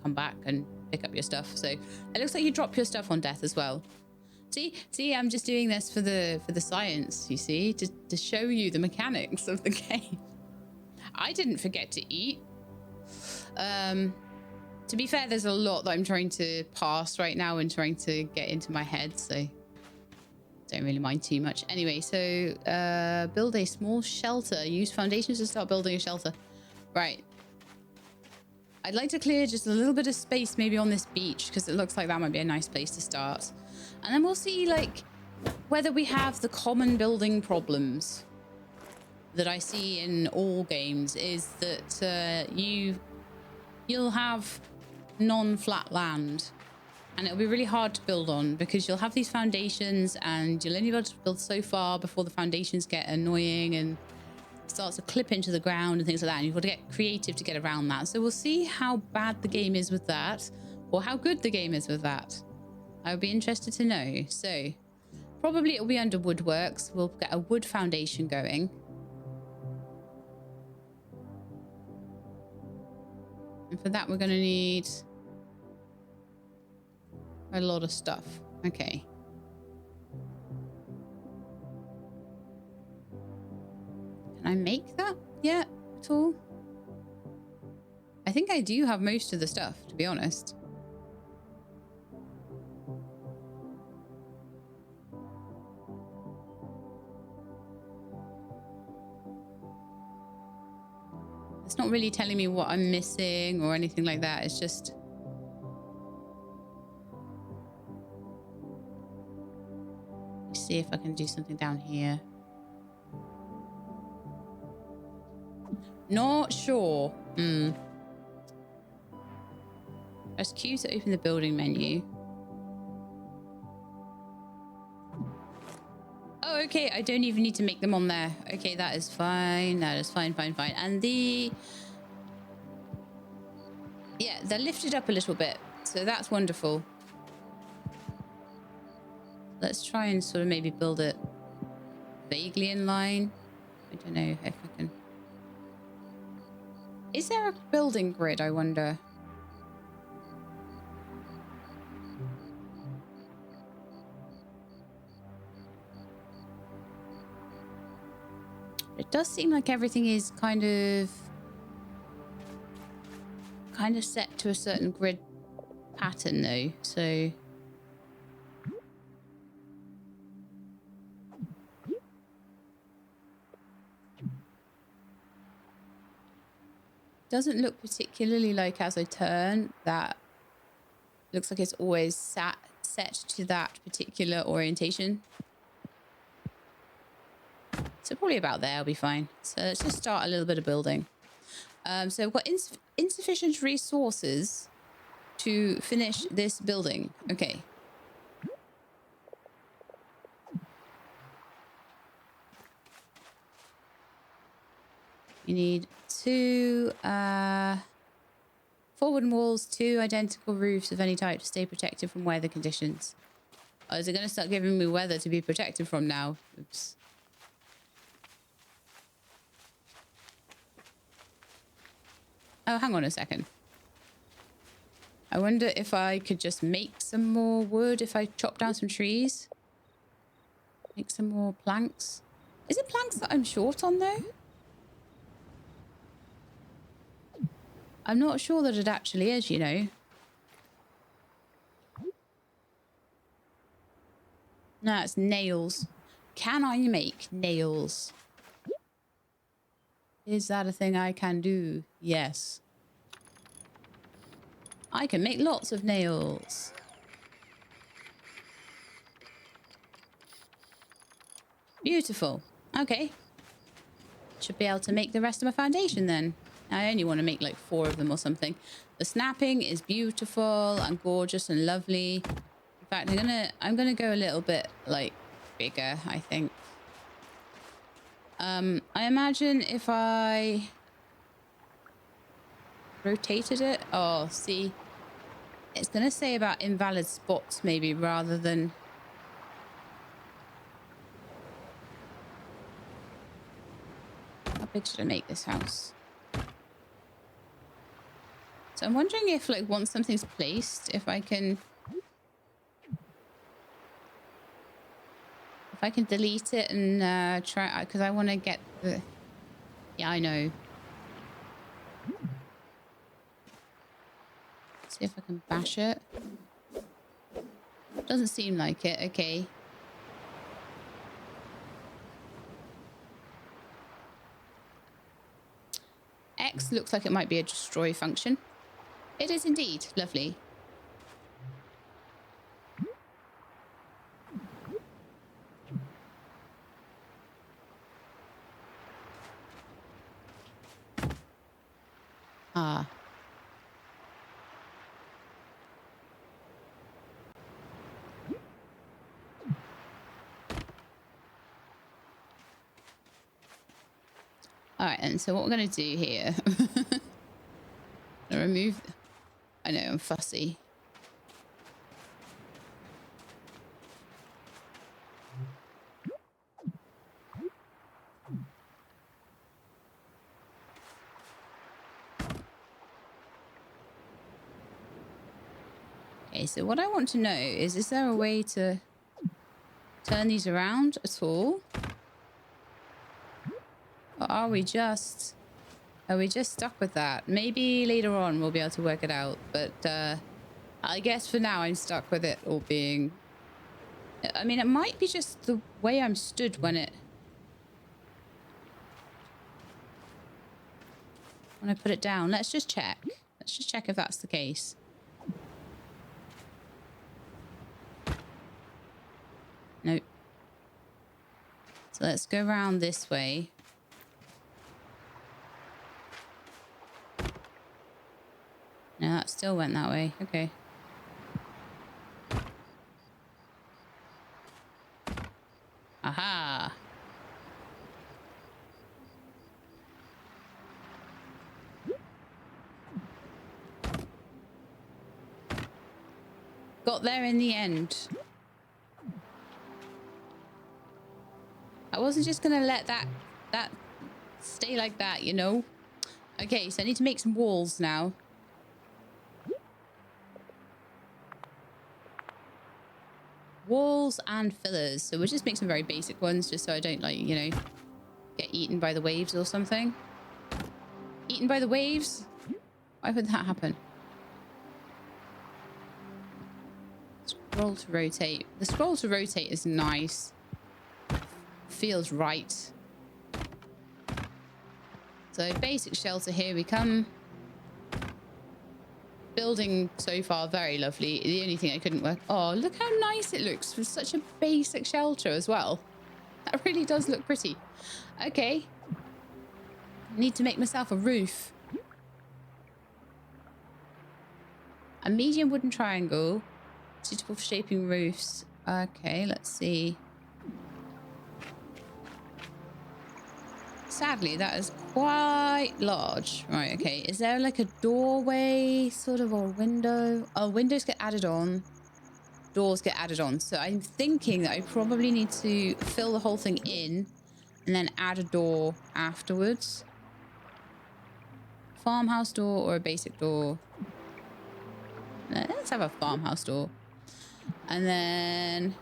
come back and pick up your stuff. So it looks like you drop your stuff on death as well. See, I'm just doing this for the science, you see, to show you the mechanics of the game. I didn't forget to eat. To be fair, there's a lot that I'm trying to pass right now and trying to get into my head, so don't really mind too much. Anyway, so build a small shelter. Use foundations to start building a shelter. Right. I'd like to clear just a little bit of space maybe on this beach because it looks like that might be a nice place to start. And then we'll see like whether we have the common building problems that I see in all games is that you'll have non-flat land and it'll be really hard to build on because you'll have these foundations and you'll only be able to build so far before the foundations get annoying and starts to clip into the ground and things like that, and you've got to get creative to get around that. So we'll see how bad the game is with that or how good the game is with that. I would be interested to know. So probably it'll be under woodworks. We'll get a wood foundation going. And for that, we're going to need a lot of stuff. Okay. Can I make that yet at all? I think I do have most of the stuff, to be honest. It's not really telling me what I'm missing or anything like that. It's just... Let's see if I can do something down here. Not sure. Press Q to open the building menu. Oh, okay. I don't even need to make them on there. Okay, that is fine. That is fine. And yeah, they're lifted up a little bit. So that's wonderful. Let's try and sort of maybe build it vaguely in line. I don't know if I can... Is there a building grid, I wonder? It does seem like everything is kind of set to a certain grid pattern though, so... Doesn't look particularly like as I turn that looks like it's always set to that particular orientation. So probably about there, I'll be fine. So let's just start a little bit of building. So we've got insufficient resources to finish this building. Okay. You need 2 forward walls, 2 identical roofs of any type to stay protected from weather conditions. Oh, is it going to start giving me weather to be protected from now? Oops. Oh, hang on a second. I wonder if I could just make some more wood if I chop down some trees. Make some more planks. Is it planks that I'm short on, though? I'm not sure that it actually is, you know. No, it's nails. Can I make nails? Is that a thing I can do? Yes. I can make lots of nails. Beautiful. Okay. Should be able to make the rest of my foundation then. I only want to make like 4 of them or something. The snapping is beautiful and gorgeous and lovely. In fact, I'm gonna go a little bit like bigger, I think. I imagine if I rotated it. Oh, see, it's gonna say about invalid spots maybe rather than. How big should I make this house? So I'm wondering if, like, once something's placed, if I can delete it and try, because I want to get the. Yeah, I know. See if I can bash it. Doesn't seem like it. Okay. X looks like it might be a destroy function. It is indeed. Lovely. Ah. All right, and so what we're going to do here. Remove. I know, I'm fussy. Okay, so what I want to know is there a way to turn these around at all? Or are we just stuck with that? Maybe later on we'll be able to work it out, but I guess for now I'm stuck with it all being. I mean, it might be just the way I'm stood when I put it down. Let's just check. Let's just check if that's the case. Nope. So let's go around this way. No, that still went that way. Okay. Aha! Got there in the end. I wasn't just gonna let that stay like that, you know? Okay, so I need to make some walls now. Walls and fillers. So we'll just make some very basic ones just so I don't, like, you know, get eaten by the waves or something. Eaten by the waves? Why would that happen? Scroll to rotate. The scroll to rotate is nice. Feels right. So basic shelter, here we come. Building so far very lovely. The only thing I couldn't work. Oh, look how nice it looks for such a basic shelter as well. That really does look pretty. Okay. I need to make myself a roof. A medium wooden triangle. Suitable for shaping roofs. Okay, let's see. Sadly, that is quite large. Right, okay. Is there like a doorway sort of or a window? Oh, windows get added on. Doors get added on. So I'm thinking that I probably need to fill the whole thing in and then add a door afterwards. Farmhouse door or a basic door? Let's have a farmhouse door. And then...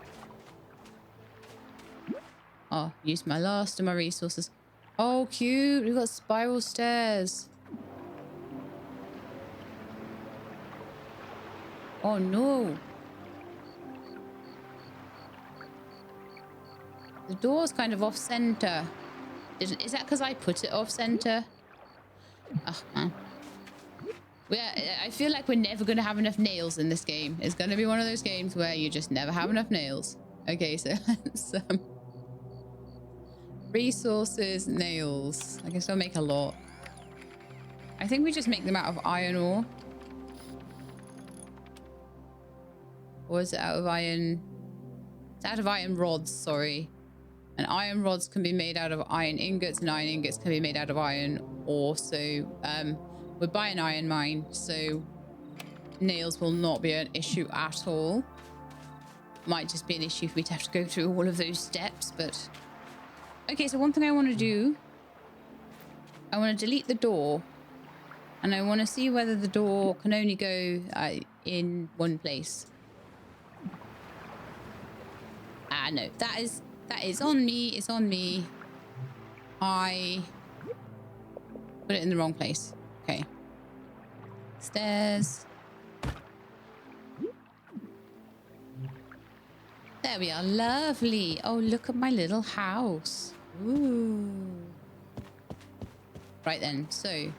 oh, use my last of my resources. Oh, cute. We've got spiral stairs. Oh, no. The door's kind of off-center. Is that because I put it off-center? Oh, man. I feel like we're never going to have enough nails in this game. It's going to be one of those games where you just never have enough nails. Okay, so let's... resources, nails. I can still make a lot. I think we just make them out of iron ore. Or is it out of iron? It's out of iron rods, sorry. And iron rods can be made out of iron ingots, and iron ingots can be made out of iron ore. So we're by an iron mine, so nails will not be an issue at all. Might just be an issue if we'd have to go through all of those steps, but... okay, so one thing I want to do... I want to delete the door. And I want to see whether the door can only go in one place. Ah, no. That is on me. It's on me. I put it in the wrong place. Okay. Stairs. There we are. Lovely. Oh, look at my little house. Ooh. Right then. So,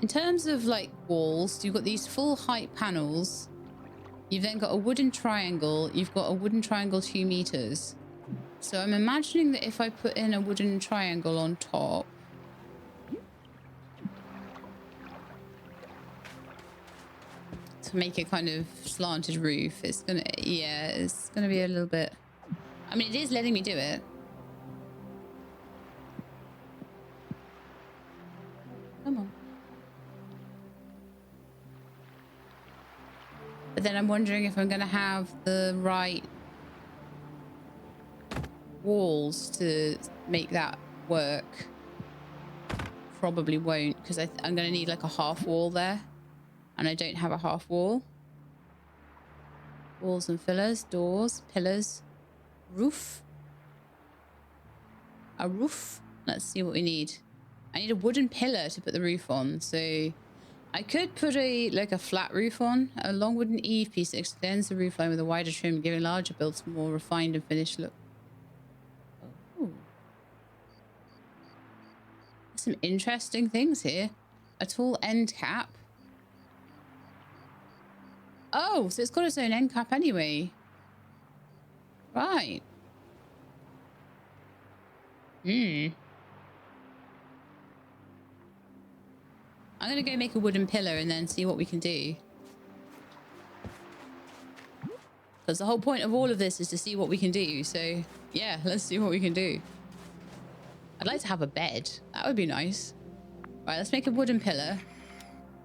in terms of like walls, you've got these full height panels. You've then got a wooden triangle. You've got a wooden triangle 2 meters. So I'm imagining that if I put in a wooden triangle on top, to make a kind of slanted roof, it's gonna, yeah, it's gonna be a little bit... I mean, it is letting me do it. Come on. But then I'm wondering if I'm gonna have the right walls to make that work. Probably won't, because I'm gonna need like a half wall there. And I don't have a half wall. Walls and fillers, doors, pillars, roof. A roof. Let's see what we need. I need a wooden pillar to put the roof on. So I could put a flat roof on. A long wooden eave piece that extends the roof line with a wider trim, giving larger builds a more refined and finished look. Oh. Some interesting things here. A tall end cap. Oh, so it's got its own end cap anyway. Right. I'm going to go make a wooden pillar and then see what we can do. Because the whole point of all of this is to see what we can do. So, yeah, let's see what we can do. I'd like to have a bed. That would be nice. Right, let's make a wooden pillar.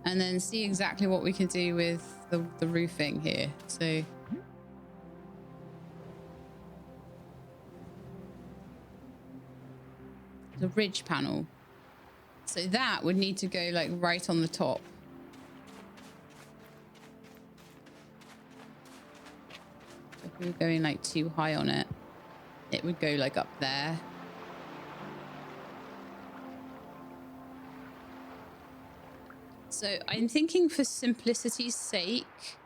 And then see exactly what we can do with the roofing here. So... the ridge panel. So that would need to go like right on the top. So if we were going like too high on it, it would go like up there. So I'm thinking for simplicity's sake,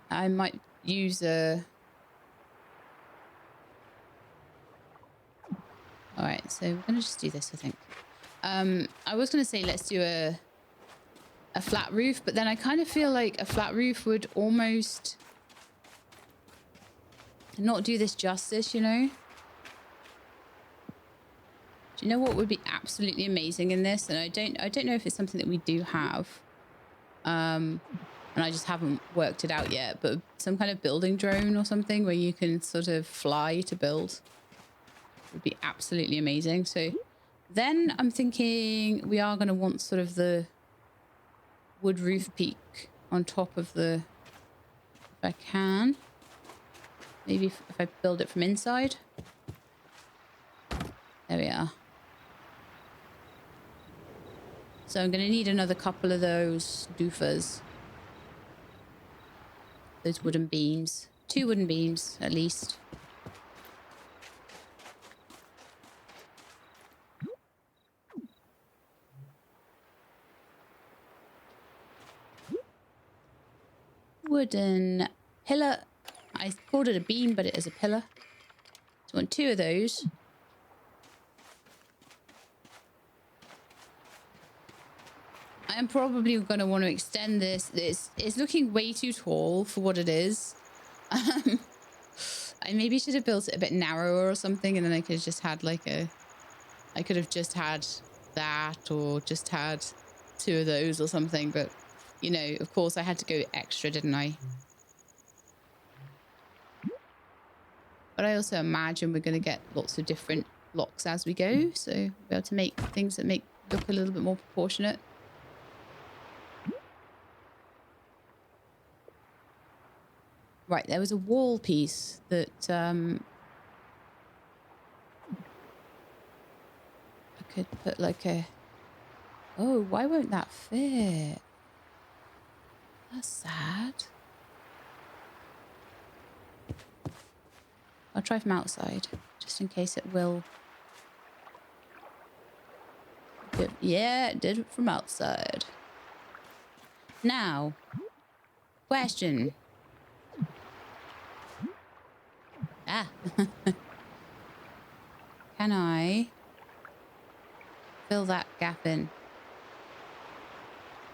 I might use a... all right, so we're going to just do this, I think. I was going to say let's do a flat roof, but then I kind of feel like a flat roof would almost not do this justice, you know? Do you know what would be absolutely amazing in this? And I don't know if it's something that we do have. And I just haven't worked it out yet, but some kind of building drone or something where you can sort of fly to build would be absolutely amazing. So then I'm thinking we are going to want sort of the wood roof peak on top of the, if I can, maybe if I build it from inside. There we are. So I'm going to need another couple of those doofers. Those wooden beams. 2 wooden beams, at least. Wooden pillar. I called it a beam, but it is a pillar. So I want 2 of those. I am probably going to want to extend this. This is looking way too tall for what it is. I maybe should have built it a bit narrower or something, and then I could have just had like a... I could have just had that, or just had 2 of those or something. But, you know, of course I had to go extra, didn't I? But I also imagine we're going to get lots of different blocks as we go. So we'll be able to make things that look a little bit more proportionate. Right, there was a wall piece that I could put like a... Oh, why won't that fit? That's sad. I'll try from outside, just in case it will. Yeah, it did it from outside. Now, question. Ah. Can I fill that gap in?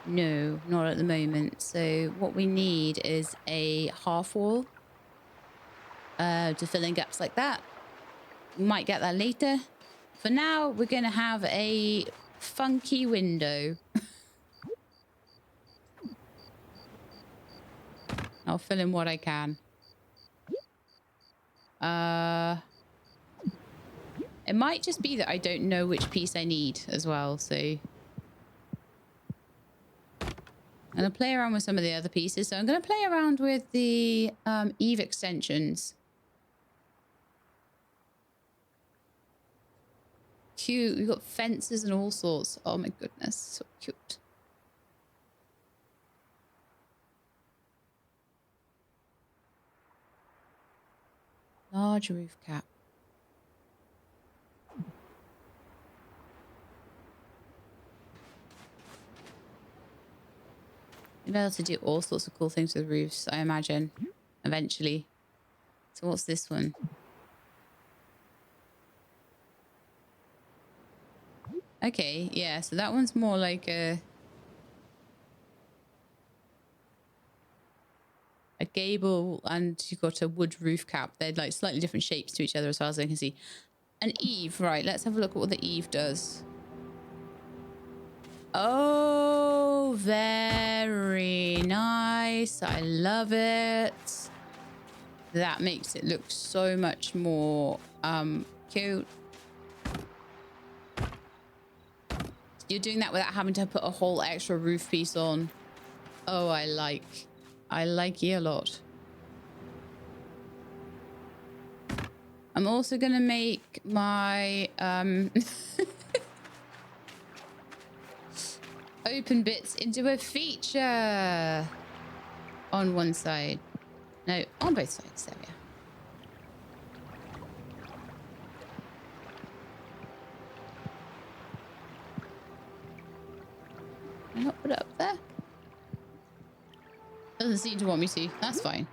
No, not at the moment. So what we need is a half wall to fill in gaps like that. We might get that later. For now, we're going to have a funky window. I'll fill in what I can. It might just be that I don't know which piece I need as well, so I'm going to play around with some of the other pieces. So I'm going to play around with the eave extensions. Cute. We've got fences and all sorts. Oh my goodness, so cute. Large roof cap. You'll be able to do all sorts of cool things with roofs, I imagine, eventually. So what's this one? Okay, yeah, so that one's more like a gable, and you've got a wood roof cap. They're like slightly different shapes to each other as far as I can see. An eave, right, let's have a look at what the eave does. Oh, very nice. I love it. That makes it look so much more cute. You're doing that without having to put a whole extra roof piece on. Oh, I like you a lot. I'm also gonna make my open bits into a feature on one side. No, on both sides. There we are. Can I not put it up there? Doesn't seem to want me to. That's fine.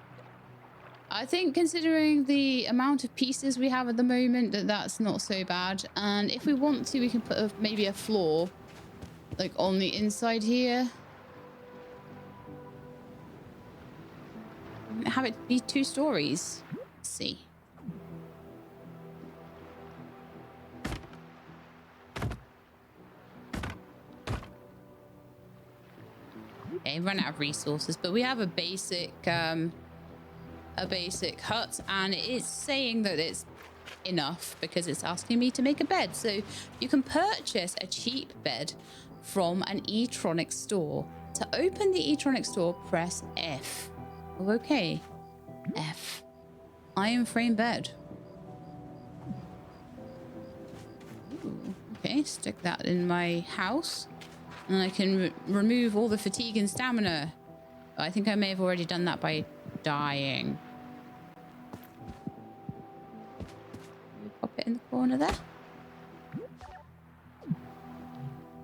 I think considering the amount of pieces we have at the moment, that's not so bad. And if we want to, we can put maybe a floor like on the inside here. Have it be 2 stories. Let's see. Okay, run out of resources, but we have a basic hut, and it is saying that it's enough because it's asking me to make a bed. So you can purchase a cheap bed from an electronic store. To open the electronic store, press F. Oh, okay. F. Iron frame bed. Ooh, okay, stick that in my house. And I can remove all the fatigue and stamina. I think I may have already done that by dying. Pop it in the corner there.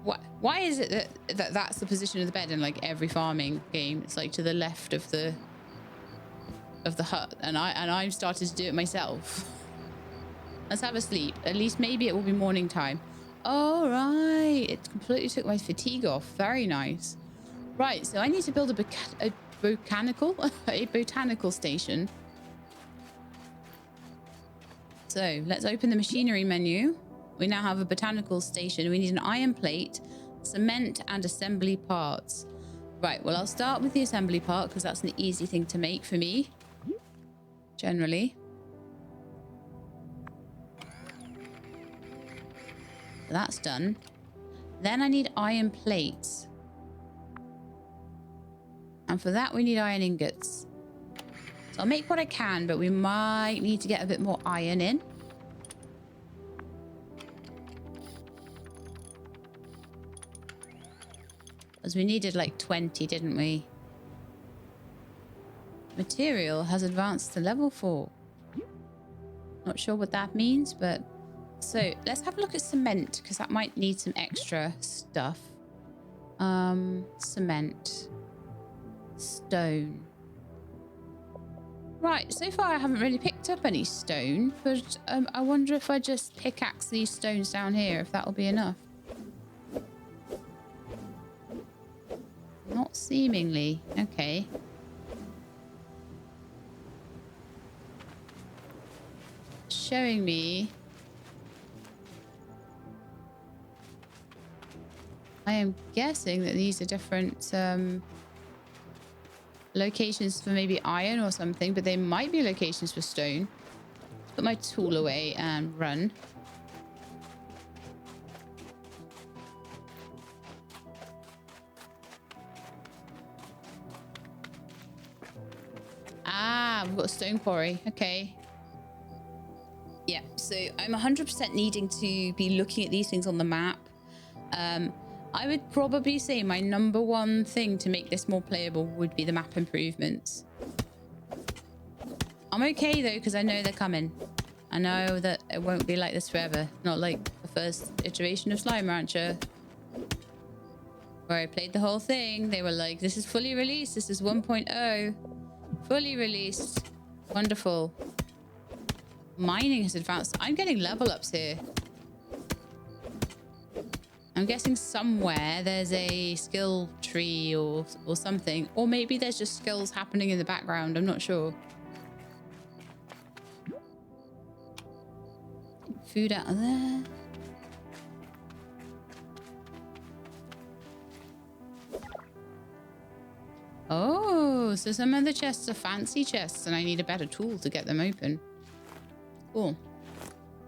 What? Why is it that that's the position of the bed in like every farming game? It's like to the left of the hut, and I've started to do it myself. Let's have a sleep. At least maybe it will be morning time. All right, it completely took my fatigue off. Very nice. Right, so I need to build a botanical station. So let's open the machinery menu. We now have a botanical station. We need an iron plate, cement, and assembly parts. Right, well, I'll start with the assembly part because that's an easy thing to make for me, generally. So that's done. Then I need iron plates. And for that, we need iron ingots. So I'll make what I can, but we might need to get a bit more iron in. Because we needed like 20, didn't we? Material has advanced to level 4. Not sure what that means, but... So let's have a look at cement, because that might need some extra stuff. Cement. Stone. Right, so far I haven't really picked up any stone, but I wonder if I just pickaxe these stones down here, if that'll be enough. Not seemingly. Okay. Showing me... I am guessing that these are different locations for maybe iron or something, but they might be locations for stone. Put my tool away and run. Ah, we've got a stone quarry. Okay. Yeah, so I'm 100% needing to be looking at these things on the map. I would probably say my #1 thing to make this more playable would be the map improvements. I'm okay though, because I know they're coming. I know that it won't be like this forever. Not like the first iteration of Slime Rancher, where I played the whole thing. They were like, this is fully released. This is 1.0. Fully released. Wonderful. Mining has advanced. I'm getting level ups here. I'm guessing somewhere there's a skill tree or something. Or maybe there's just skills happening in the background. I'm not sure. Food out of there. Oh, so some of the chests are fancy chests and I need a better tool to get them open. Cool.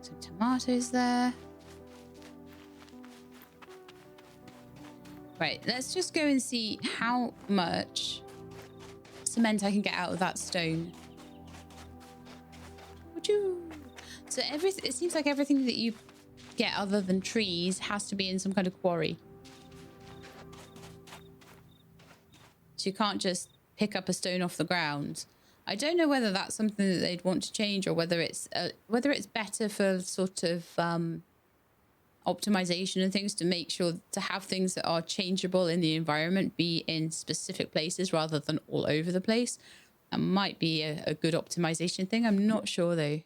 Some tomatoes there. Right, let's just go and see how much cement I can get out of that stone. So it seems like everything that you get other than trees has to be in some kind of quarry. So you can't just pick up a stone off the ground. I don't know whether that's something that they'd want to change, or whether it's better for sort of optimization and things, to make sure to have things that are changeable in the environment be in specific places rather than all over the place. That might be a good optimization thing. I'm not sure though.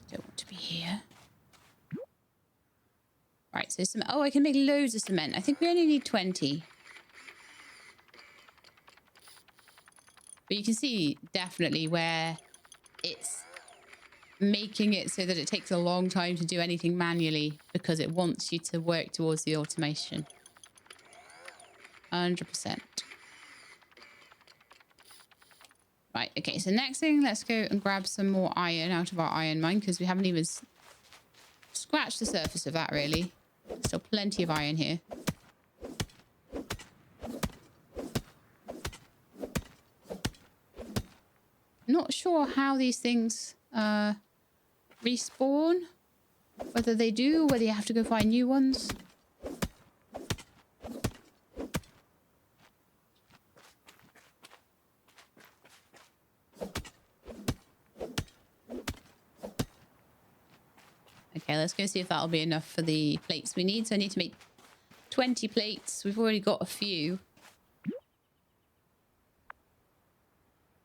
Don't want to be here. Right, so some... Oh, I can make loads of cement. I think we only need 20. But you can see definitely where it's making it so that it takes a long time to do anything manually, because it wants you to work towards the automation. 100%. Right, okay, so next thing, let's go and grab some more iron out of our iron mine, because we haven't even scratched the surface of that, really. Still plenty of iron here. Not sure how these things respawn. Whether they do, whether you have to go find new ones. Okay, let's go see if that'll be enough for the plates we need. So I need to make 20 plates. We've already got a few.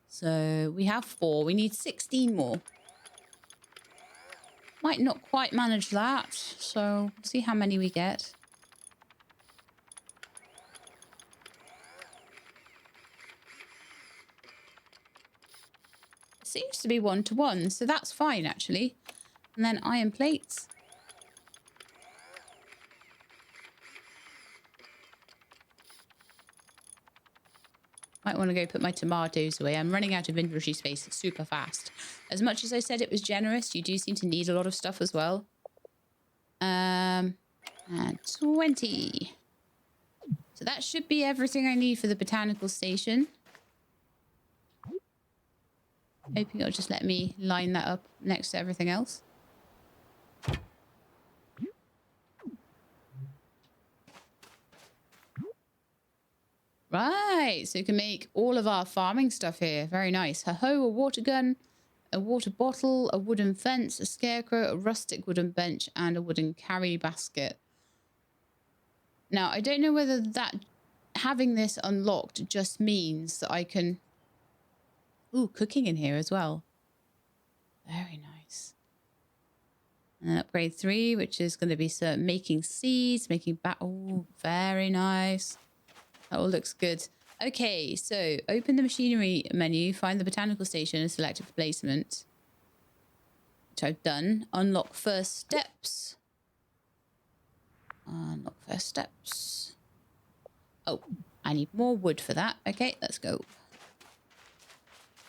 So we have 4. We need 16 more. Might not quite manage that. So see how many we get. It seems to be 1-to-1, so that's fine actually. And then iron plates. Might want to go put my tomatoes away. I'm running out of inventory space super fast. As much as I said it was generous, you do seem to need a lot of stuff as well. And 20. So that should be everything I need for the botanical station. Hoping it'll just let me line that up next to everything else. Right, so you can make all of our farming stuff here. Very nice. A hoe, a water gun, a water bottle, a wooden fence, a scarecrow, a rustic wooden bench, and a wooden carry basket. Now, I don't know whether that having this unlocked just means that I can... Ooh, cooking in here as well. Very nice. And then upgrade 3, which is going to be making seeds, making... Oh, very nice. That all looks good. Okay, so open the machinery menu, find the botanical station and select its placement. Which I've done. Unlock first steps. Unlock first steps. Oh, I need more wood for that. Okay, let's go.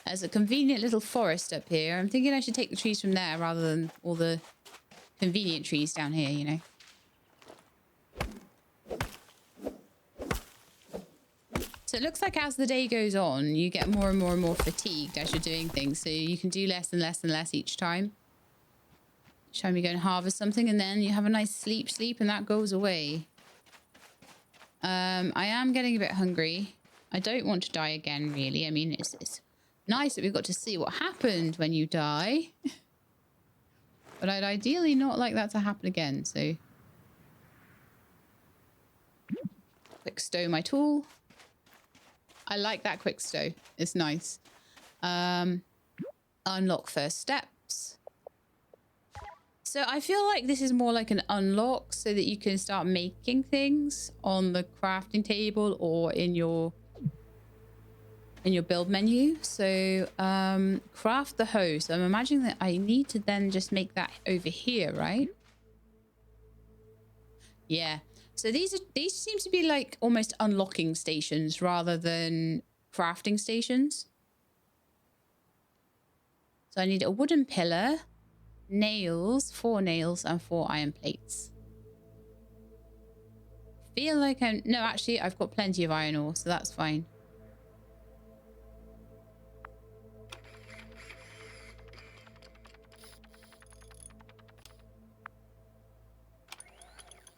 There's a convenient little forest up here. I'm thinking I should take the trees from there rather than all the convenient trees down here, you know. So it looks like as the day goes on, you get more and more and more fatigued as you're doing things. So you can do less and less and less each time. Each time you go and harvest something, and then you have a nice sleep, and that goes away. I am getting a bit hungry. I don't want to die again, really. I mean, it's nice that we've got to see what happened when you die. But I'd ideally not like that to happen again, so... Quick stow my tool. I like that quick stow. It's nice. Unlock first steps. So I feel like this is more like an unlock so that you can start making things on the crafting table or in your build menu. So craft the hoe. So I'm imagining that I need to then just make that over here, right? Yeah. So these seem to be like almost unlocking stations rather than crafting stations. So I need a wooden pillar, nails, 4 nails, and 4 iron plates. Feel like no, actually, I've got plenty of iron ore, so that's fine.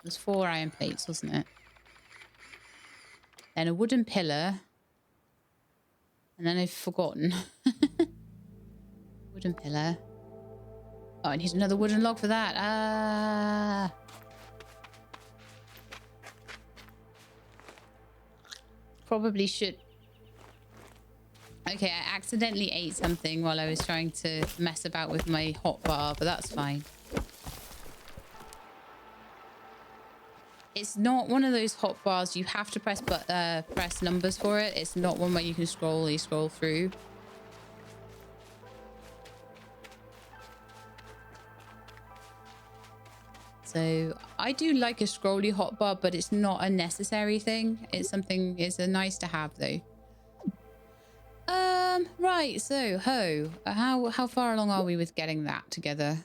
There's 4 iron plates, wasn't it? Then a wooden pillar. And then I've forgotten. Wooden pillar. Oh, I need another wooden log for that. Ah. Probably should... Okay, I accidentally ate something while I was trying to mess about with my hotbar, but that's fine. It's not one of those hotbars you have to press numbers for it. It's not one where you can scroll through. So I do like a scrolly hotbar, but it's not a necessary thing. It's something, it's a nice to have though. Right, so hoe. How far along are we with getting that together?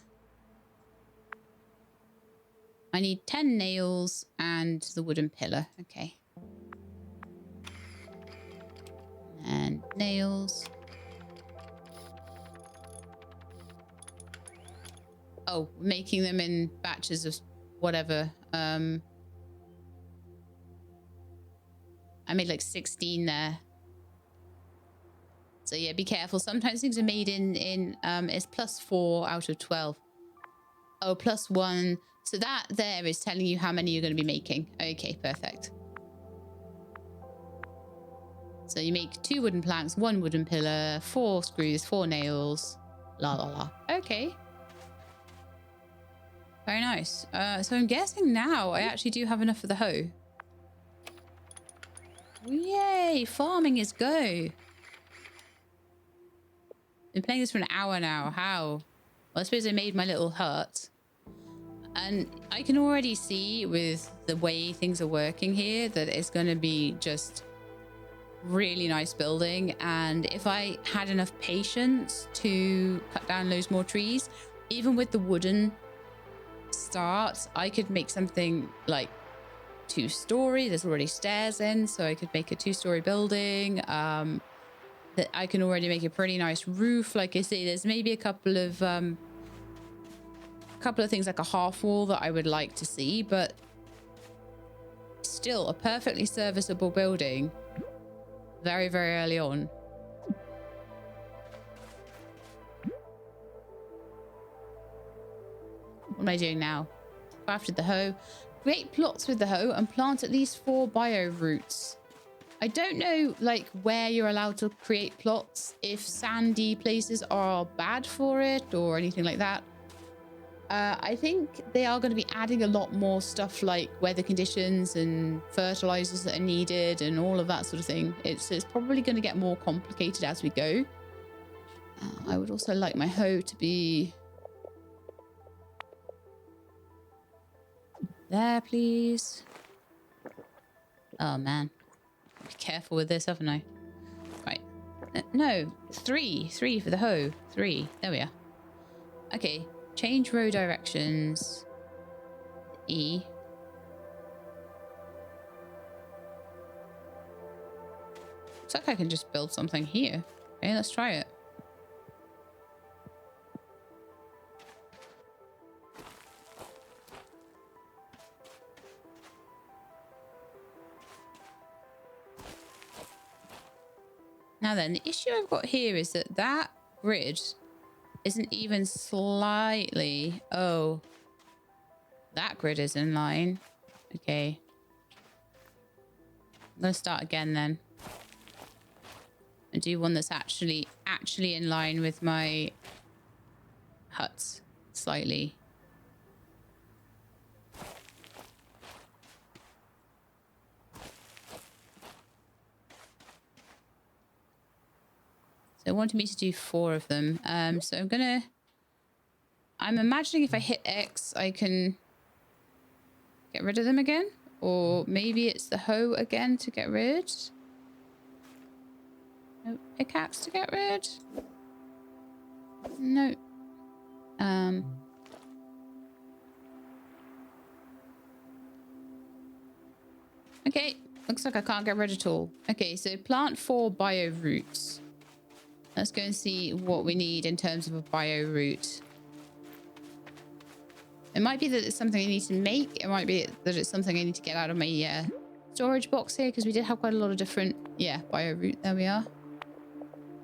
I need 10 nails and the wooden pillar. Okay. And nails. Oh, making them in batches of whatever. I made like 16 there. So yeah, be careful. Sometimes things are made in it's +4 out of 12. Oh, +1. So that there is telling you how many you're going to be making. Okay, perfect. So you make 2 wooden planks, 1 wooden pillar, 4 screws, 4 nails. La la la. Okay. Very nice. So I'm guessing now I actually do have enough for the hoe. Yay! Farming is go. Been playing this for an hour now. How? Well, I suppose I made my little hut. And I can already see with the way things are working here that it's going to be just really nice building. And if I had enough patience to cut down loads more trees, even with the wooden start, I could make something like 2-story. There's already stairs in, so I could make a 2-story building. That I can already make a pretty nice roof. Like I say, there's maybe a couple of things like a half wall that I would like to see, but still a perfectly serviceable building very, very early on. What am I doing now? Crafted the hoe. Create plots with the hoe and plant at least 4 bio roots. I don't know like where you're allowed to create plots, if sandy places are bad for it or anything like that. I think they are going to be adding a lot more stuff like weather conditions and fertilizers that are needed and all of that sort of thing. It's probably going to get more complicated as we go. I would also like my hoe to be there, please. Oh man, be careful with this, haven't I? Right, no, 3 for the hoe. 3, there we are. Okay, change row directions. E. Looks like I can just build something here. Okay, let's try it. Now then, the issue I've got here is that that grid isn't even slightly... Oh, that grid is in line. Okay. I'm going to start again then. And do one that's actually in line with my huts slightly. So it wanted me to do 4 of them. So I'm imagining if I hit X, I can get rid of them again. Or maybe it's the hoe again to get rid. No, pickaxe to get rid. No. Okay, looks like I can't get rid at all. Okay, so plant 4 bio roots. Let's go and see what we need in terms of a bio root. It might be that it's something I need to make. It might be that it's something I need to get out of my storage box here, because we did have quite a lot of different, bio root. There we are.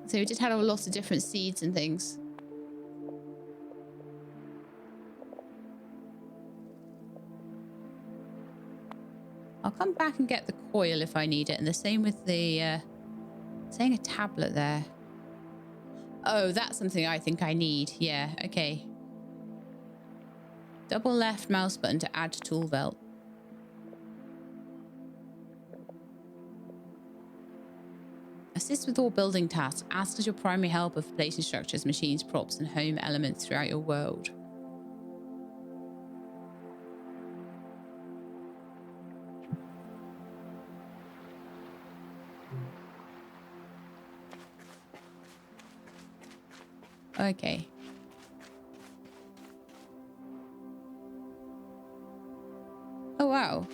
So we did have a lot of different seeds and things. I'll come back and get the coil if I need it. And the same with the, saying a tablet there. Oh, that's something I think I need. Yeah, okay. Double left mouse button to add tool belt. Assist with all building tasks. Ask as your primary helper for placing structures, machines, props, and home elements throughout your world. Okay. Oh, wow.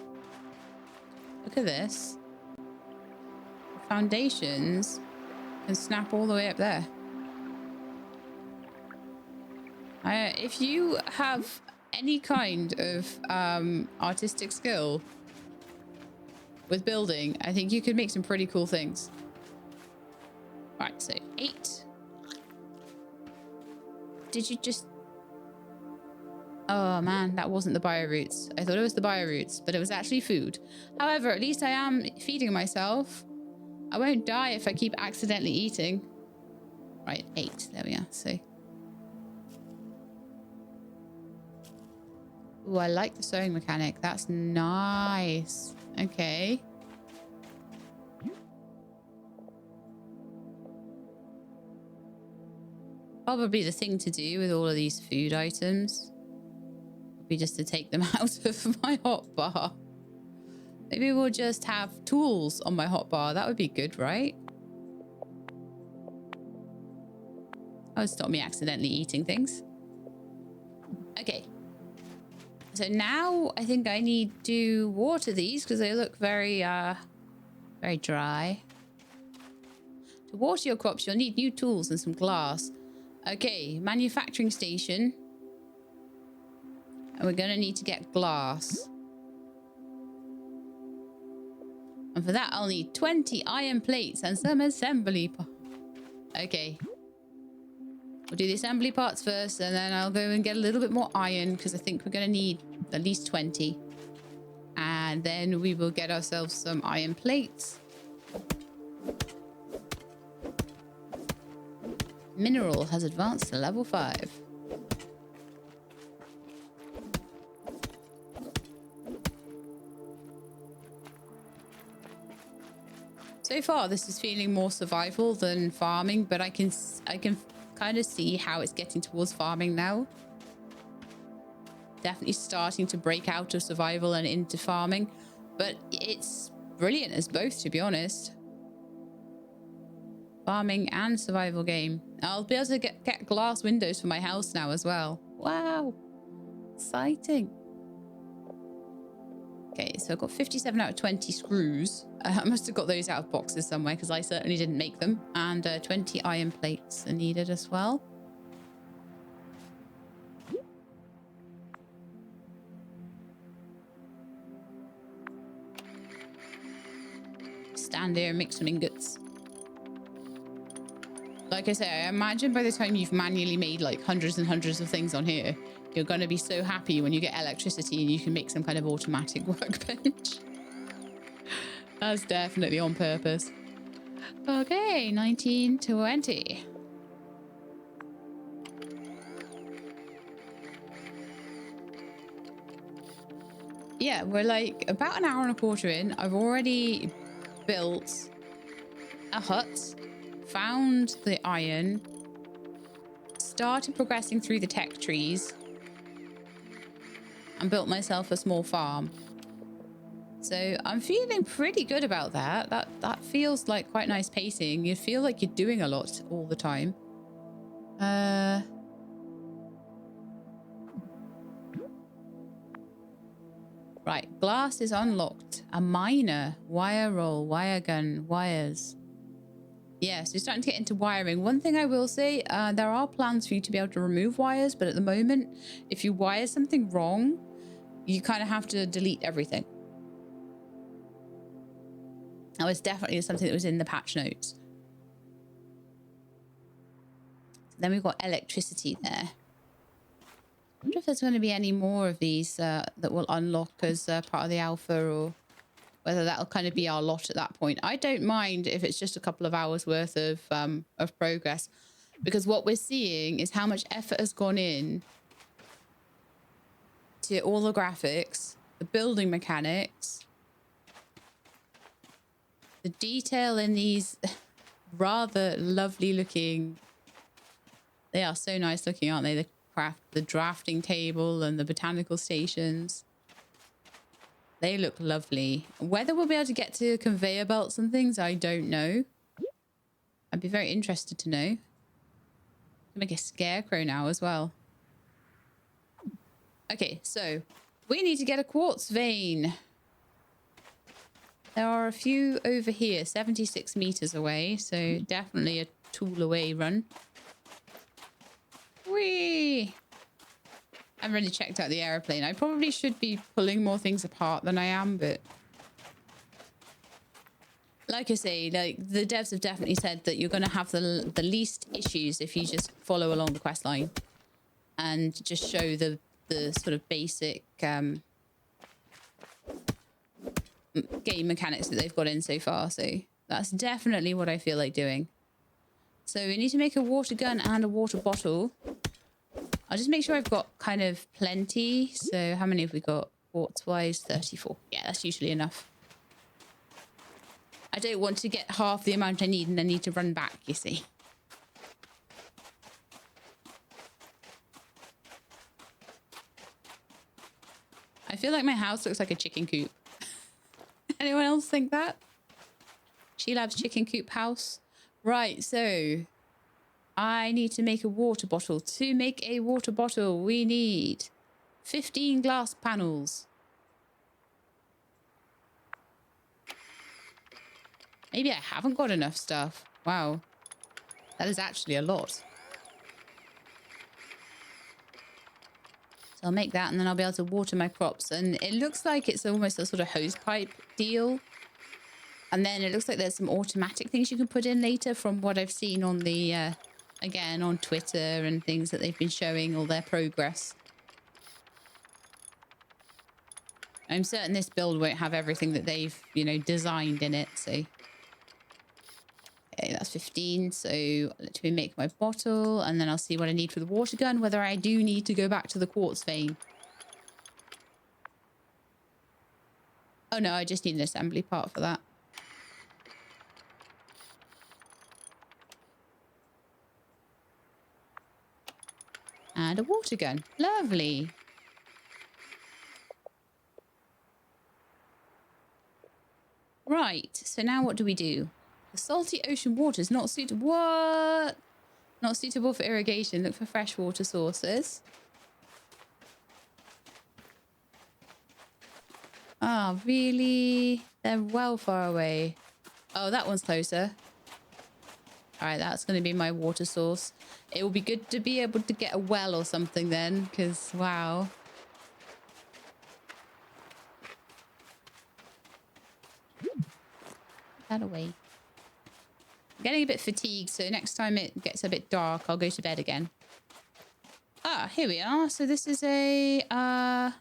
Look at this. Foundations can snap all the way up there. If you have any kind of artistic skill with building, I think you could make some pretty cool things. Right, so 8. Did you just... Oh man, that wasn't the bio roots. I thought it was the bio roots, but it was actually food. However, at least I am feeding myself. I won't die if I keep accidentally eating. Right, 8. There we are. So... Ooh, I like the sewing mechanic. That's nice. Okay. Probably the thing to do with all of these food items would be just to take them out of my hotbar. Maybe we'll just have tools on my hotbar. That would be good, right? That would stop me accidentally eating things. Okay. So now I think I need to water these because they look very, very dry. To water your crops, you'll need new tools and some glass. Okay, manufacturing station. And we're going to need to get glass. And for that, I'll need 20 iron plates and some assembly parts. Okay. We'll do the assembly parts first, and then I'll go and get a little bit more iron, because I think we're going to need at least 20. And then we will get ourselves some iron plates. Mineral has advanced to level 5. So far, this is feeling more survival than farming, but I can kind of see how it's getting towards farming now. Definitely starting to break out of survival and into farming, but it's brilliant as both, to be honest. Farming and survival game. I'll be able to get glass windows for my house now as well. Wow, exciting. Okay, so I've got 57 out of 20 screws. I must have got those out of boxes somewhere because I certainly didn't make them. And 20 iron plates are needed as well. Stand there and make some ingots. Like I say, I imagine by the time you've manually made like hundreds and hundreds of things on here, you're going to be so happy when you get electricity and you can make some kind of automatic workbench. That's definitely on purpose. Okay, 1920. Yeah, we're like about an hour and a quarter in. I've already built a hut, found the iron, started progressing through the tech trees, and built myself a small farm. So I'm feeling pretty good about that. That feels like quite nice pacing. You feel like you're doing a lot all the time. Right, glass is unlocked. A miner, wire roll, wire gun, wires. Yeah, so you're starting to get into wiring. One thing I will say, there are plans for you to be able to remove wires, but at the moment, if you wire something wrong, you kind of have to delete everything. That was definitely something that was in the patch notes. Then we've got electricity there. I wonder if there's going to be any more of these that will unlock as part of the alpha, or whether that'll kind of be our lot at that point. I don't mind if it's just a couple of hours worth of progress, because what we're seeing is how much effort has gone in to all the graphics, the building mechanics, the detail in these rather lovely looking... They are so nice looking, aren't they? The drafting table and the botanical stations. They look lovely. Whether we'll be able to get to conveyor belts and things, I don't know. I'd be very interested to know. Make a scarecrow now as well. Okay, so we need to get a quartz vein. There are a few over here, 76 meters away, so definitely a tool away run. Whee! I've already checked out the aeroplane. I probably should be pulling more things apart than I am, but like I say, like the devs have definitely said that you're going to have the least issues if you just follow along the quest line and just show the sort of basic game mechanics that they've got in so far. So that's definitely what I feel like doing. So we need to make a water gun and a water bottle. I'll just make sure I've got kind of plenty. So how many have we got? Quartz-wise, 34. Yeah, that's usually enough. I don't want to get half the amount I need and then need to run back, you see. I feel like my house looks like a chicken coop. Anyone else think that? She loves chicken coop house. Right, so I need to make a water bottle. To make a water bottle, we need 15 glass panels. Maybe I haven't got enough stuff. Wow. That is actually a lot. So I'll make that and then I'll be able to water my crops. And it looks like it's almost a sort of hose pipe deal. And then it looks like there's some automatic things you can put in later from what I've seen on the, again, on Twitter and things that they've been showing all their progress. I'm certain this build won't have everything that they've, you know, designed in it, so... Okay, that's 15, so let me make my bottle, and then I'll see what I need for the water gun, whether I do need to go back to the quartz vein. Oh no, I just need an assembly part for that. And a water gun. Lovely. Right, so now what do we do? The salty ocean water is not suitable. What? Not suitable for irrigation. Look for freshwater sources. Ah, oh, really? They're well far away. Oh, that one's closer. All right, that's going to be my water source. It will be good to be able to get a well or something then, because, wow. Put that away. I'm getting a bit fatigued, so next time it gets a bit dark, I'll go to bed again. Ah, here we are. So this is a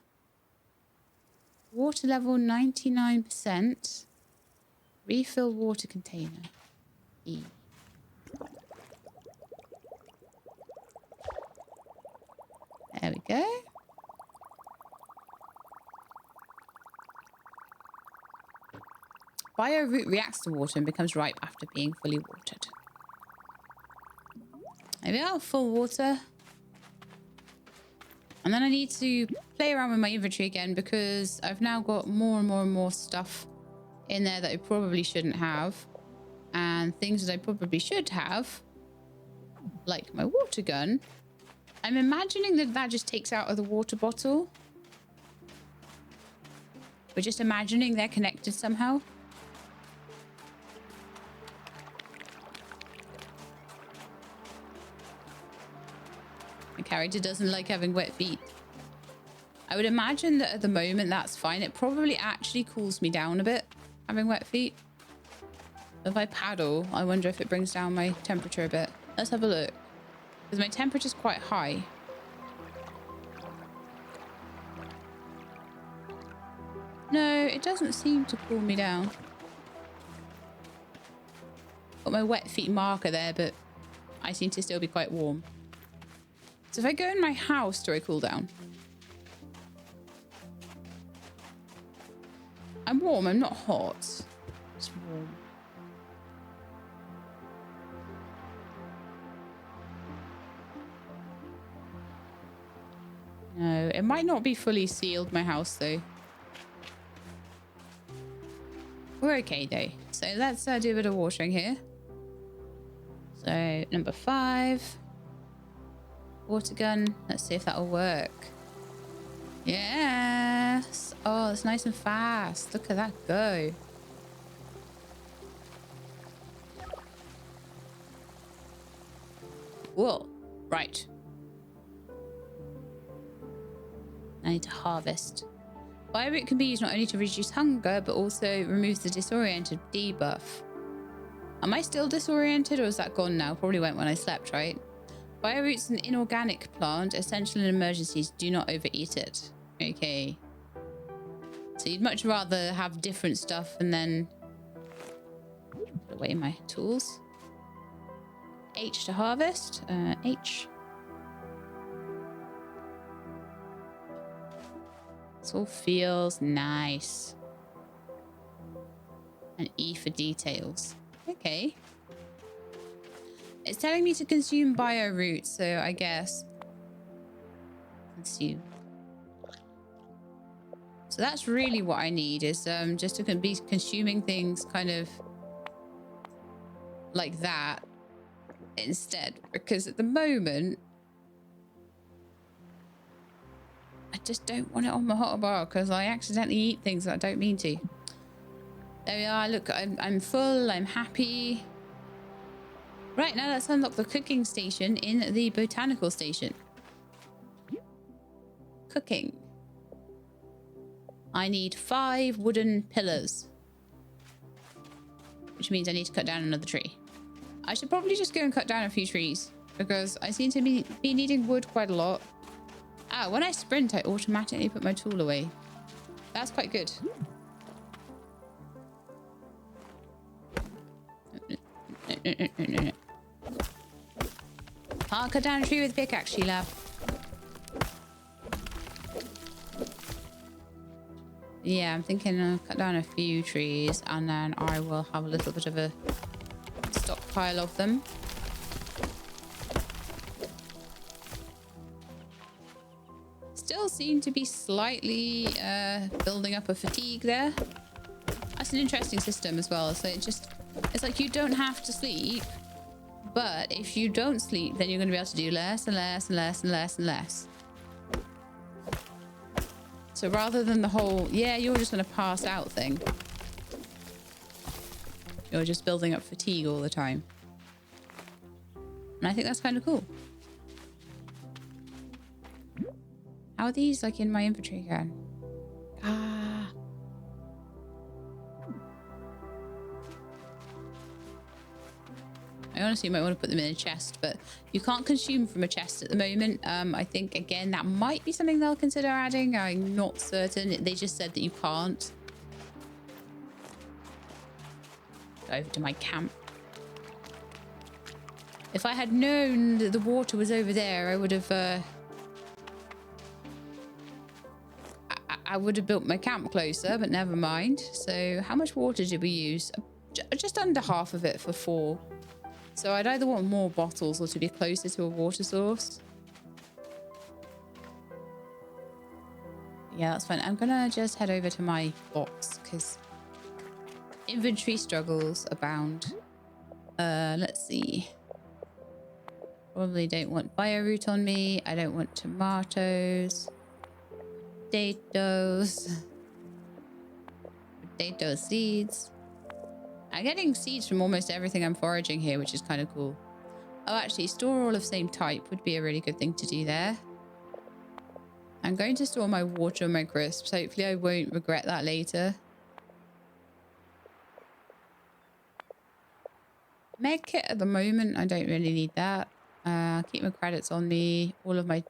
water level 99%. Refill water container. E. There we go. Bio root reacts to water and becomes ripe after being fully watered. There we are, full water. And then I need to play around with my inventory again because I've now got more and more and more stuff in there that I probably shouldn't have. And things that I probably should have, like my water gun. I'm imagining that that just takes out of the water bottle. We're just imagining they're connected somehow. My character doesn't like having wet feet. I would imagine that at the moment that's fine. It probably actually cools me down a bit, having wet feet. If I paddle, I wonder if it brings down my temperature a bit. Let's have a look. Because my temperature's quite high. No, it doesn't seem to cool me down. Got my wet feet marker there, but I seem to still be quite warm. So if I go in my house, do I cool down? I'm warm, I'm not hot. It's warm. No, it might not be fully sealed, my house, though. We're okay, though. So let's do a bit of watering here. So, number 5. Water gun. Let's see if that'll work. Yes. Oh, it's nice and fast. Look at that go. Whoa. Right. I need to harvest. Fireroot can be used not only to reduce hunger, but also removes the disoriented debuff. Am I still disoriented or is that gone now? Probably went when I slept, right? Fireroot's an inorganic plant, essential in emergencies. Do not overeat it. Okay. So you'd much rather have different stuff and then put away my tools. H to harvest. H. This all feels nice. And E for details. Okay. It's telling me to consume bio root, so I guess consume. So that's really what I need is just to be consuming things kind of like that instead, because at the moment I just don't want it on my hotbar because I accidentally eat things that I don't mean to. There we are. Look, I'm full. I'm happy. Right, now let's unlock the cooking station in the botanical station. Cooking. I need 5 wooden pillars, which means I need to cut down another tree. I should probably just go and cut down a few trees because I seem to be needing wood quite a lot. Ah, when I sprint, I automatically put my tool away. That's quite good. No. I'll cut down a tree with a pickaxe, Sheila. Yeah, I'm thinking I'll cut down a few trees and then I will have a little bit of a stockpile of them. Still seem to be slightly building up a fatigue there. That's an interesting system as well. So it's like you don't have to sleep, but if you don't sleep, then you're going to be able to do less and less and less and less and less. So rather than the whole, yeah, you're just going to pass out thing, you're just building up fatigue all the time. And I think that's kind of cool. How are these like in my inventory again? Ah. I honestly might want to put them in a chest, but you can't consume from a chest at the moment. I think, again, that might be something they'll consider adding. I'm not certain. They just said that you can't. Go over to my camp. If I had known that the water was over there, I would have... I would have built my camp closer, but never mind. So how much water did we use? Just under half of it for 4. So I'd either want more bottles or to be closer to a water source. Yeah, that's fine. I'm gonna just head over to my box because inventory struggles abound. Let's see. Probably don't want bio root on me. I don't want tomatoes. Potatoes. Potato seeds. I'm getting seeds from almost everything I'm foraging here, which is kind of cool. Oh, actually, store all of same type would be a really good thing to do there. I'm going to store my water and my crisps. Hopefully I won't regret that later. Med kit at the moment, I don't really need that. Keep my credits on me. All of my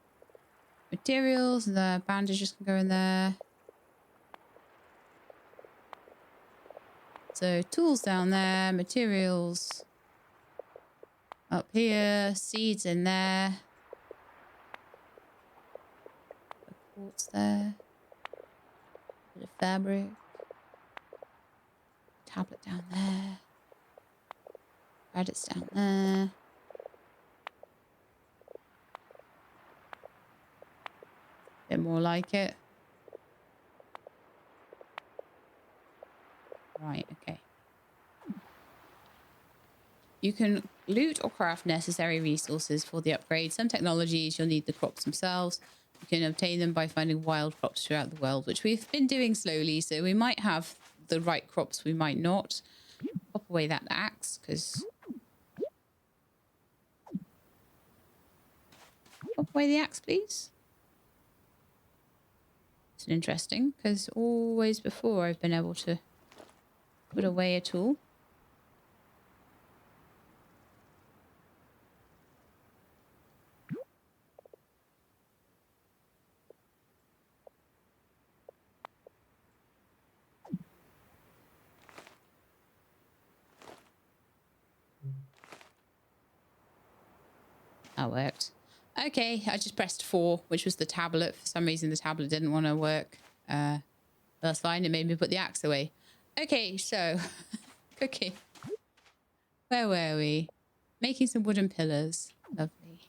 materials, the bandages can go in there. So tools down there, materials up here, seeds in there. The quartz there. Bit of fabric. Tablet down there. Credits down there. Bit more like it. Right, okay. You can loot or craft necessary resources for the upgrade. Some technologies, you'll need the crops themselves. You can obtain them by finding wild crops throughout the world, which we've been doing slowly. So we might have the right crops, we might not. Pop away that axe, because... Pop away the axe, please. It's interesting, because always before I've been able to put away a tool. That worked. Okay, I just pressed 4, which was the tablet. For some reason, the tablet didn't want to work. That's fine. It made me put the axe away. Okay, so cooking. Where were we? Making some wooden pillars. Lovely.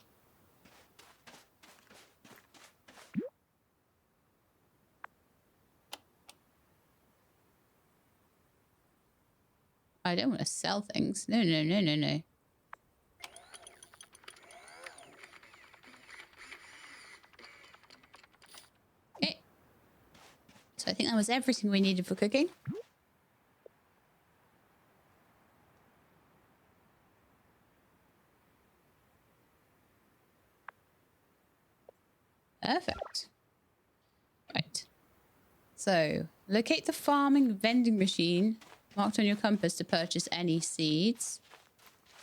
I don't want to sell things. No, no, no, no, no. Okay. So I think that was everything we needed for cooking. Perfect. Right. So, locate the farming vending machine marked on your compass to purchase any seeds.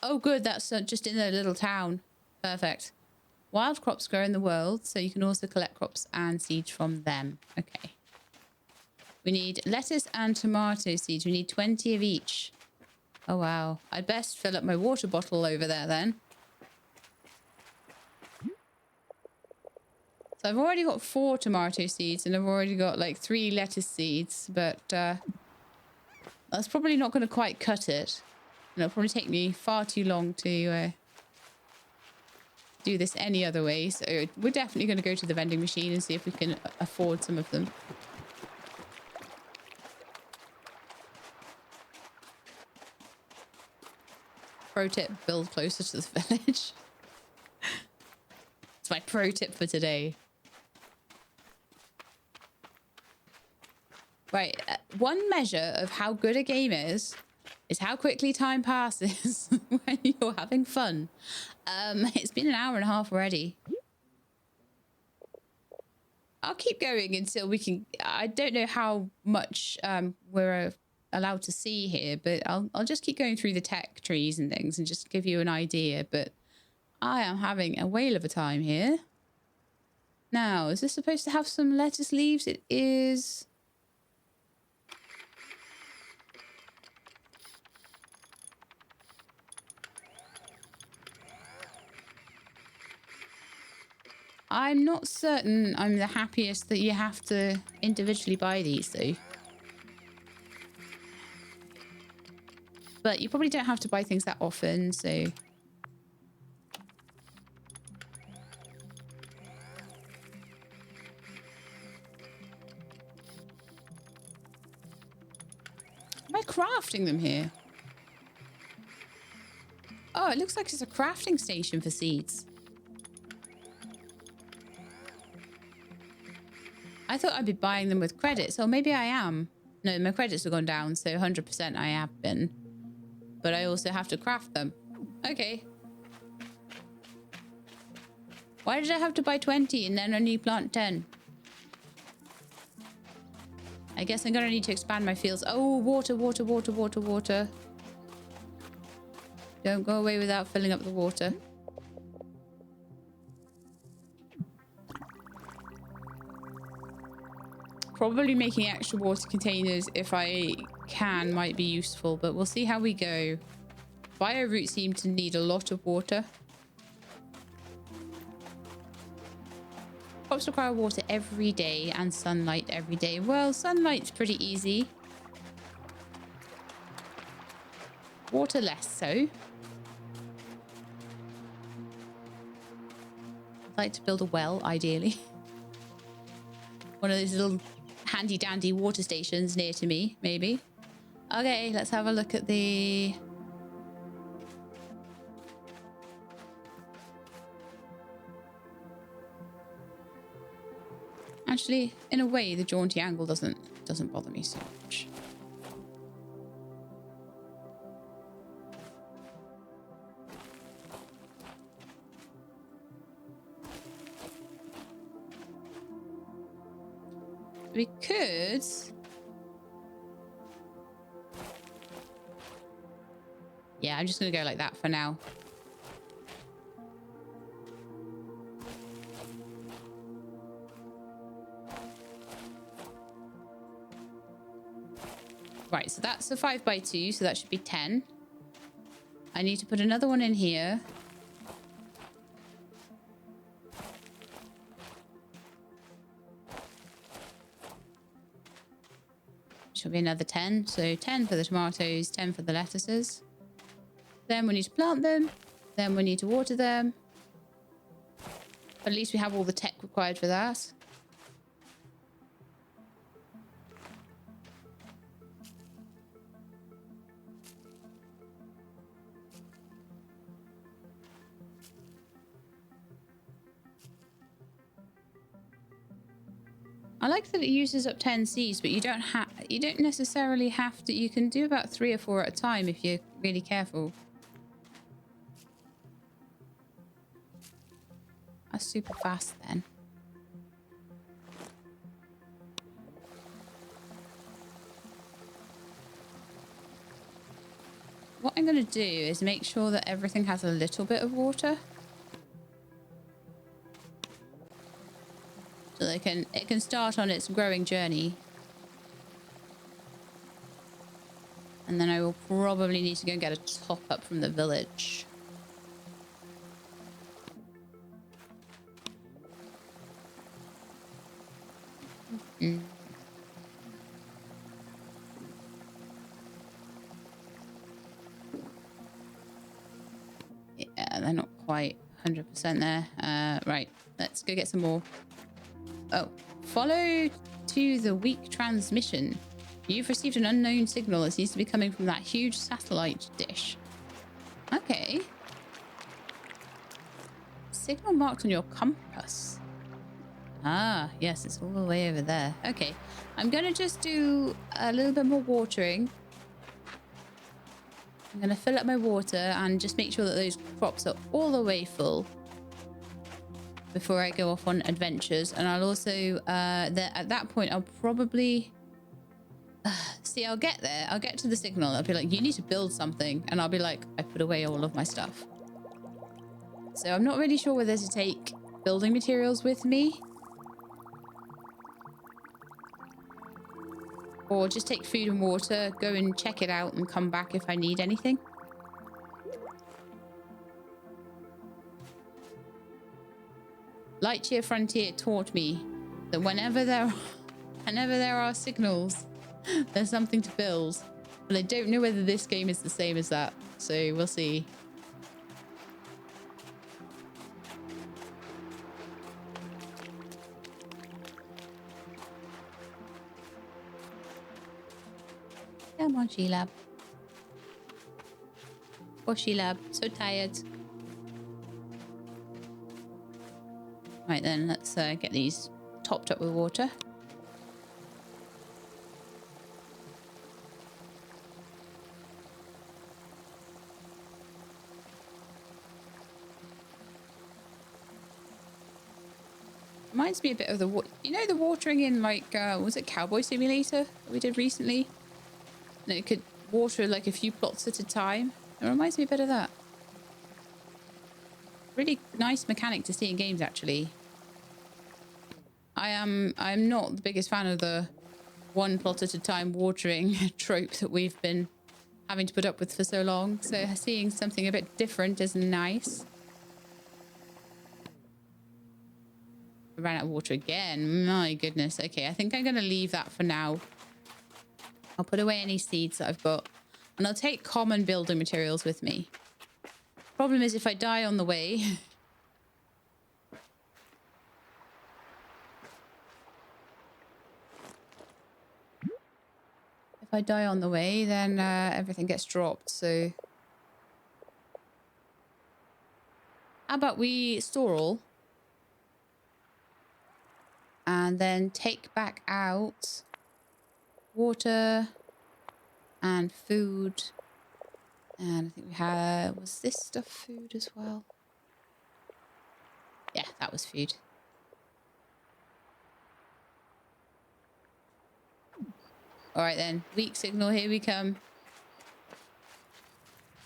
Oh, good. That's just in a little town. Perfect. Wild crops grow in the world, so you can also collect crops and seeds from them. Okay. We need lettuce and tomato seeds. We need 20 of each. Oh, wow. I'd best fill up my water bottle over there then. So I've already got 4 tomato seeds and I've already got like 3 lettuce seeds, but that's probably not going to quite cut it. And it'll probably take me far too long to do this any other way. So we're definitely going to go to the vending machine and see if we can afford some of them. Pro tip, build closer to the village. It's my pro tip for today. Right, one measure of how good a game is how quickly time passes when you're having fun. It's been an hour and a half already. I'll keep going until we can... I don't know how much we're allowed to see here, but I'll just keep going through the tech trees and things and just give you an idea. But I am having a whale of a time here. Now, is this supposed to have some lettuce leaves? It is... I'm not certain I'm the happiest that you have to individually buy these, though. But you probably don't have to buy things that often, so... Am I crafting them here? Oh, it looks like it's a crafting station for seeds. I thought I'd be buying them with credits, or maybe I am. No, my credits have gone down, so 100% I have been. But I also have to craft them. Okay. Why did I have to buy 20 and then only plant 10? I guess I'm gonna need to expand my fields. Oh, water, water, water, water, water. Don't go away without filling up the water. Probably making extra water containers if I can might be useful, but we'll see how we go. Bio roots seem to need a lot of water. Crops require water every day and sunlight every day. Well, sunlight's pretty easy. Water less so. I'd like to build a well, ideally. One of those little handy dandy water stations near to me, maybe. Okay, let's have a look at the Actually, in a way, the jaunty angle doesn't bother me so much. We could... Yeah, I'm just going to go like that for now. Right, so that's a 5x2, so that should be 10. I need to put another one in here. Should be another 10. So 10 for the tomatoes, 10 for the lettuces. Then we need to plant them. Then we need to water them. But at least we have all the tech required for that. I like that it uses up 10 seeds, but you don't necessarily have to. You can do about 3 or 4 at a time if you're really careful. That's super fast then. What I'm going to do is make sure that everything has a little bit of water. So it can start on its growing journey. And then I will probably need to go and get a top up from the village. Mm. Yeah, they're not quite 100% there. Right, let's go get some more. Oh, follow to the weak transmission. You've received an unknown signal. It seems to be coming from that huge satellite dish. Okay. Signal marked on your compass. Ah, yes, it's all the way over there. Okay, I'm going to just do a little bit more watering. I'm going to fill up my water and just make sure that those crops are all the way full before I go off on adventures. And I'll also, at that point, I'll probably... see, I'll get there. I'll get to the signal. I'll be like, you need to build something. And I'll be like, I put away all of my stuff. So I'm not really sure whether to take building materials with me. Or just take food and water, go and check it out and come back if I need anything. Lightyear Frontier taught me that whenever there are signals, there's something to build. But I don't know whether this game is the same as that. So we'll see. Come on, Sheila. Poor Sheila, so tired. Right then, let's get these topped up with water. Reminds me a bit of the the watering in like was it Cowboy Simulator that we did recently? And it could water like a few plots at a time. It reminds me a bit of that. Really nice mechanic to see in games, actually. I'm not the biggest fan of the one plot at a time watering trope that we've been having to put up with for so long. So seeing something a bit different is nice. I ran out of water again. My goodness. Okay, I think I'm going to leave that for now. I'll put away any seeds that I've got. And I'll take common building materials with me. Problem is if I die on the way... if I die on the way, then everything gets dropped, so... How about we store all? And then take back out water and food. And I think we had, was this stuff food as well? Yeah, that was food. All right then, weak signal, here we come.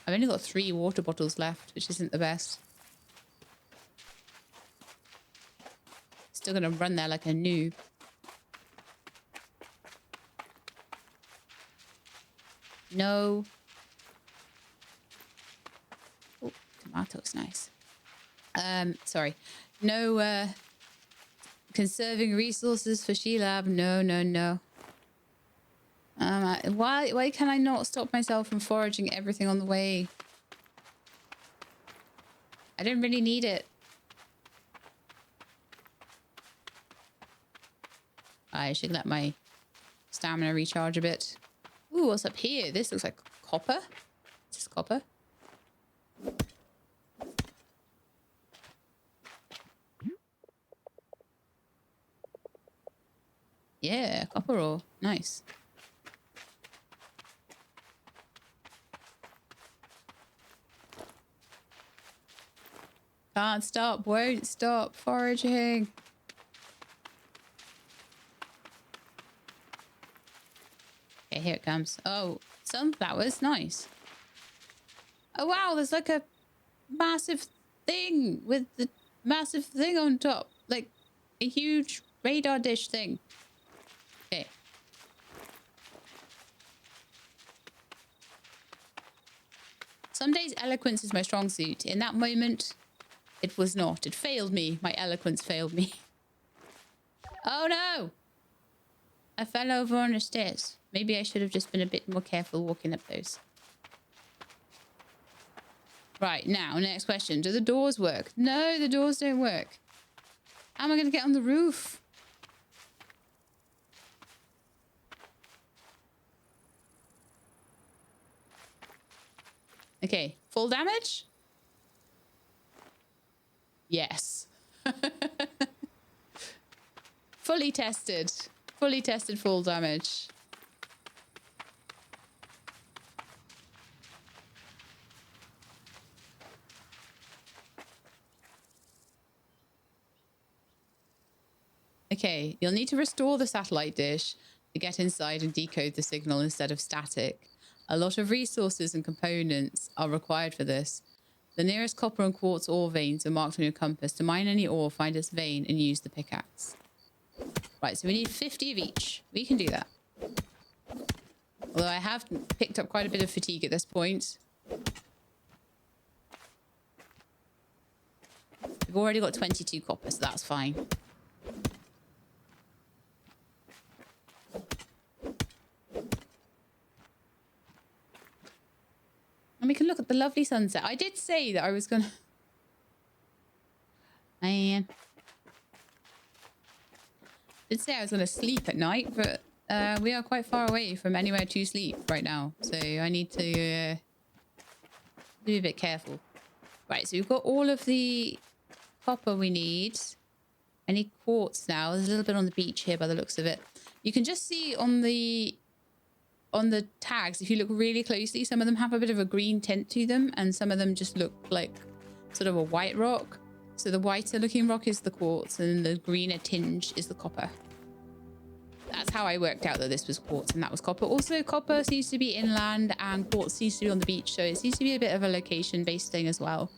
I've only got 3 water bottles left, which isn't the best. Still gonna run there like a noob. No. Oh, tomatoes, nice. Sorry. No, conserving resources for She-Lab. No, no, no. Why can I not stop myself from foraging everything on the way? I don't really need it. I should let my stamina recharge a bit. Ooh, what's up here? This looks like copper. Is this copper? Yeah, copper ore. Nice. Can't stop, won't stop foraging. Okay, here it comes. Oh, sunflowers. Nice. Oh, wow. There's like a massive thing with the massive thing on top. Like a huge radar dish thing. Okay. Some days eloquence is my strong suit. In that moment, it was not. It failed me. My eloquence failed me. Oh, no. I fell over on the stairs. Maybe I should have just been a bit more careful walking up those. Right, now, next question. Do the doors work? No, the doors don't work. How am I going to get on the roof? Okay, full damage? Yes. Fully tested. Fully tested full damage. Okay, you'll need to restore the satellite dish to get inside and decode the signal instead of static. A lot of resources and components are required for this. The nearest copper and quartz ore veins are marked on your compass. To mine any ore, find its vein and use the pickaxe. Right, so we need 50 of each. We can do that. Although I have picked up quite a bit of fatigue at this point. We've already got 22 copper, so that's fine. And we can look at the lovely sunset. I did say that I was gonna... Man. I did say I was gonna sleep at night, but we are quite far away from anywhere to sleep right now. So I need to be a bit careful. Right, so we've got all of the copper we need. I need quartz now. There's a little bit on the beach here by the looks of it. You can just see on the tags, if you look really closely, some of them have a bit of a green tint to them, and some of them just look like sort of a white rock. So the whiter looking rock is the quartz, and the greener tinge is the copper. That's how I worked out that this was quartz and that was copper. Also, copper seems to be inland and quartz seems to be on the beach, so it seems to be a bit of a location-based thing as well.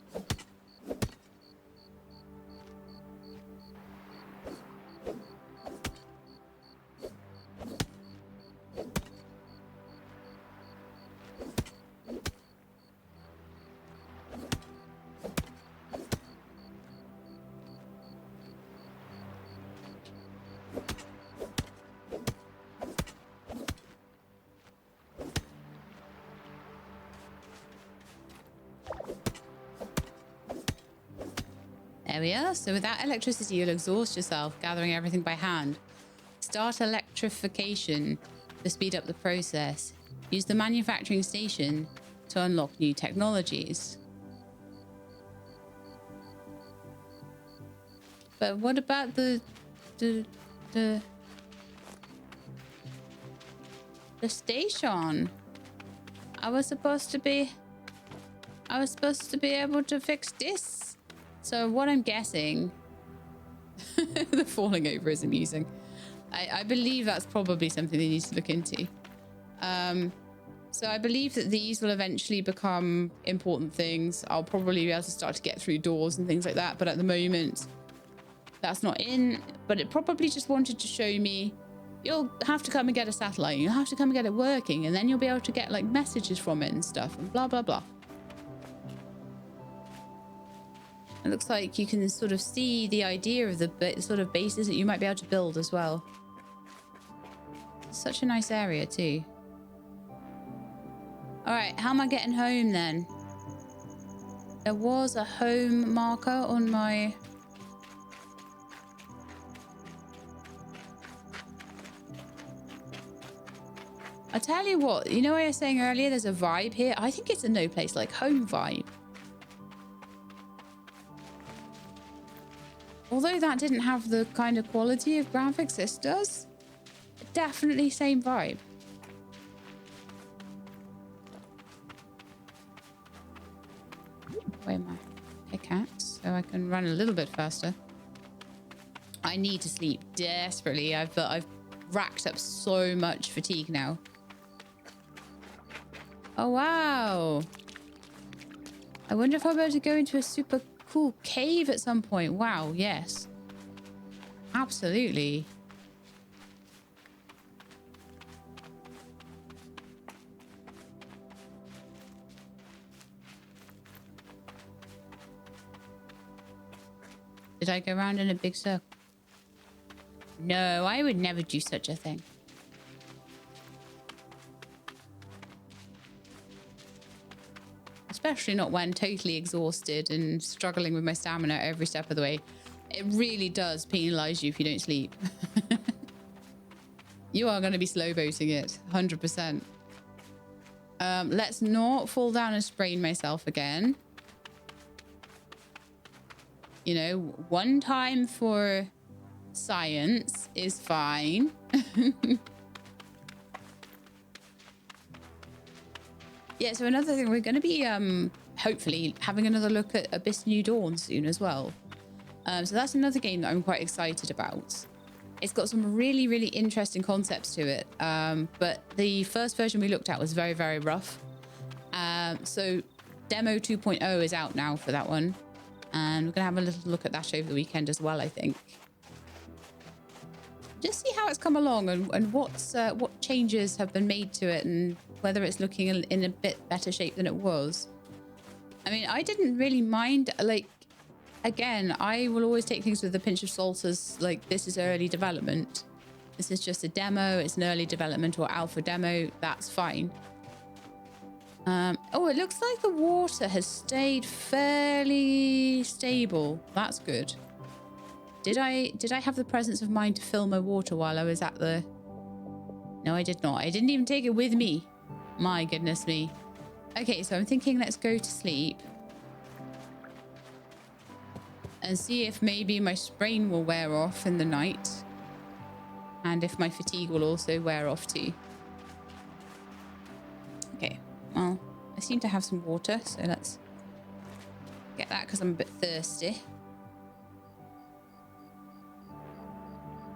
There we are. So without electricity, you'll exhaust yourself gathering everything by hand. Start electrification to speed up the process. Use the manufacturing station to unlock new technologies. But what about the The station. I was supposed to be able to fix this. So what I'm guessing, the falling over is amusing. I believe that's probably something they need to look into. So I believe that these will eventually become important things. I'll probably be able to start to get through doors and things like that. But at the moment, that's not in. But it probably just wanted to show me, you'll have to come and get a satellite. You'll have to come and get it working. And then you'll be able to get like messages from it and stuff and blah, blah, blah. It looks like you can sort of see the idea of the sort of bases that you might be able to build as well. It's such a nice area too. All right, how am I getting home then? There was a home marker on my... I tell you what, you know what I was saying earlier, there's a vibe here. I think it's a no place like home vibe. Although that didn't have the kind of quality of graphics this does, definitely same vibe. Where my pickaxe so I can run a little bit faster. I need to sleep desperately. I've racked up so much fatigue now. Oh wow! I wonder if I'll be able to go into a super cool cave at some point. Wow, yes, absolutely. Did I go around in a big circle? No, I would never do such a thing. Especially not when totally exhausted and struggling with my stamina every step of the way. It really does penalize you if you don't sleep. You are going to be slow boating it, 100%. Let's not fall down and sprain myself again. You know, one time for science is fine. Yeah, so another thing, we're going to be hopefully having another look at Abyss New Dawn soon as well. So that's another game that I'm quite excited about. It's got some really, really interesting concepts to it. But the first version we looked at was very, very rough. So Demo 2.0 is out now for that one. And we're going to have a little look at that over the weekend as well, I think. Just see how it's come along and what changes have been made to it and whether it's looking in a bit better shape than it was. I mean, I didn't really mind, like, again, I will always take things with a pinch of salt as, like, this is early development. This is just a demo. It's an early development or alpha demo. That's fine. Oh, it looks like the water has stayed fairly stable. That's good. Did I have the presence of mind to fill my water while I was at the... No, I did not. I didn't even take it with me. My goodness me. Okay, so I'm thinking let's go to sleep. And see if maybe my sprain will wear off in the night. And if my fatigue will also wear off too. Okay, well, I seem to have some water, so let's get that because I'm a bit thirsty.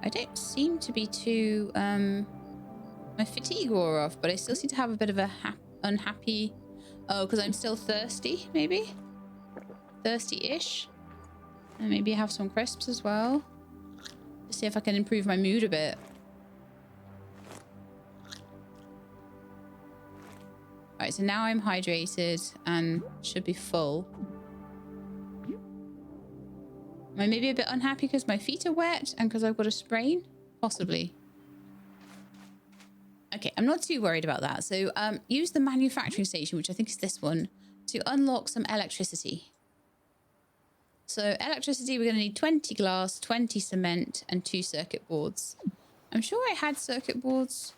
I don't seem to be too, my fatigue wore off, but I still seem to have a bit of a unhappy, oh, because I'm still thirsty, maybe? Thirsty-ish. And maybe have some crisps as well. To see if I can improve my mood a bit. Right, so now I'm hydrated and should be full. Am I maybe a bit unhappy because my feet are wet and because I've got a sprain? Possibly. Okay, I'm not too worried about that. So use the manufacturing station, which I think is this one, to unlock some electricity. So electricity, we're going to need 20 glass, 20 cement, and 2 circuit boards. I'm sure I had circuit boards.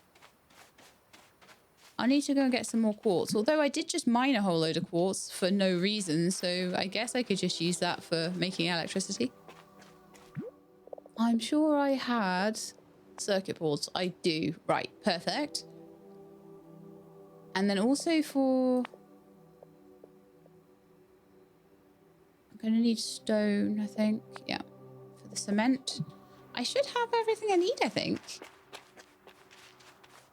I need to go and get some more quartz. Although I did just mine a whole load of quartz for no reason. So I guess I could just use that for making electricity. I'm sure I had circuit boards. I do. Right, perfect. And then also for... I'm going to need stone, I think. Yeah, for the cement. I should have everything I need, I think.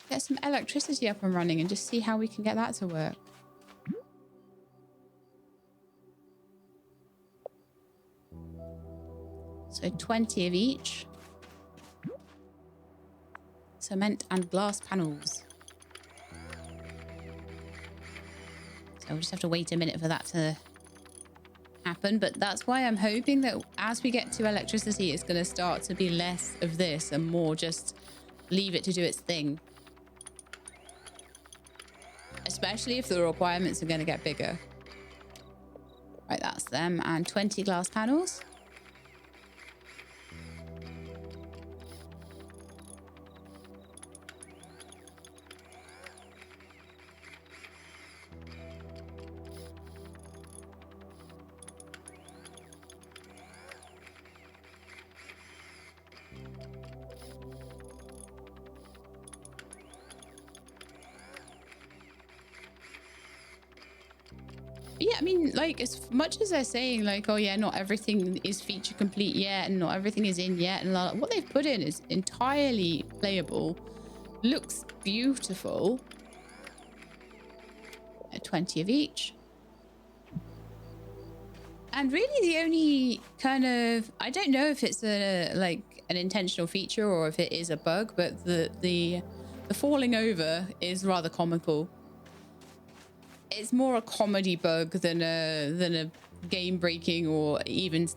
Get some electricity up and running and just see how we can get that to work. So 20 of each. Cement and glass panels. So we'll just have to wait a minute for that to happen. But that's why I'm hoping that as we get to electricity, it's going to start to be less of this and more just leave it to do its thing. Especially if the requirements are going to get bigger. Right, that's them. And 20 glass panels. Yeah, I mean, like, as much as they're saying, like, oh yeah, not everything is feature complete yet and not everything is in yet, and what they've put in is entirely playable, looks beautiful. 20 of each. And really the only kind of, I don't know if it's a like an intentional feature or if it is a bug, but the falling over is rather comical. It's more a comedy bug than a game breaking or even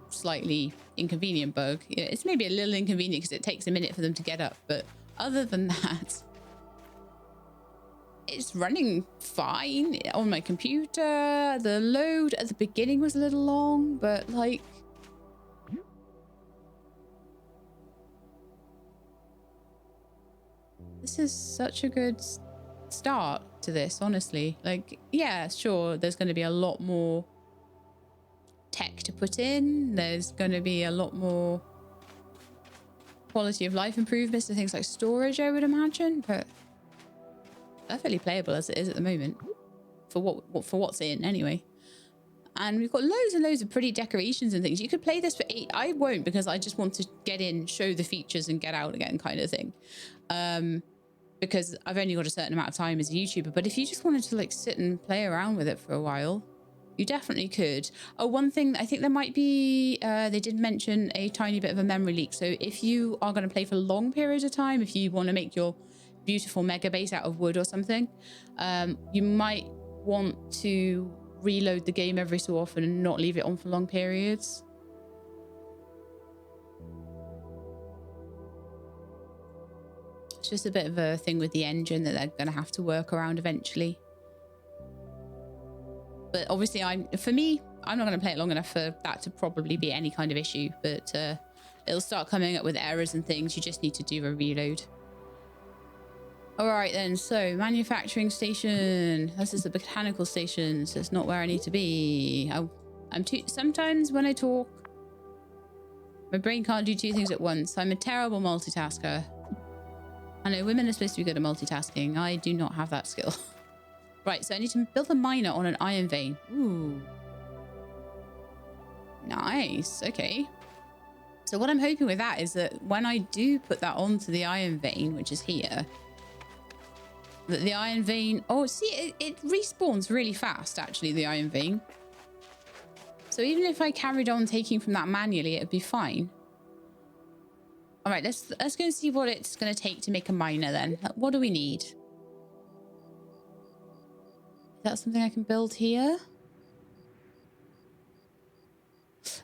slightly inconvenient bug. It's maybe a little inconvenient because it takes a minute for them to get up, but other than that, it's running fine on my computer. The load at the beginning was a little long, but like, this is such a good start to this, honestly. Like, yeah, sure, there's going to be a lot more tech to put in. There's going to be a lot more quality of life improvements to things like storage, I would imagine, but perfectly playable as it is at the moment for what's in anyway. And we've got loads and loads of pretty decorations and things. You could play this for 8. I won't, because I just want to get in, show the features and get out again kind of thing. Because I've only got a certain amount of time as a YouTuber. But if you just wanted to like sit and play around with it for a while, you definitely could. Oh, one thing, I think there might be, they did mention a tiny bit of a memory leak. So if you are going to play for long periods of time, if you want to make your beautiful mega base out of wood or something, you might want to reload the game every so often and not leave it on for long periods. It's just a bit of a thing with the engine that they're going to have to work around eventually. But obviously, I'm not going to play it long enough for that to probably be any kind of issue, but it'll start coming up with errors and things. You just need to do a reload. All right then, so manufacturing station. This is the botanical station, so it's not where I need to be. Sometimes when I talk, my brain can't do 2 things at once. I'm a terrible multitasker. I know women are supposed to be good at multitasking. I do not have that skill. Right, so I need to build a miner on an iron vein. Ooh. Nice, okay. So what I'm hoping with that is that when I do put that onto the iron vein, which is here, that the iron vein... Oh, see, it respawns really fast, actually, the iron vein. So even if I carried on taking from that manually, it'd be fine. All right, let's go and see what it's going to take to make a miner then. What do we need? Is that something I can build here?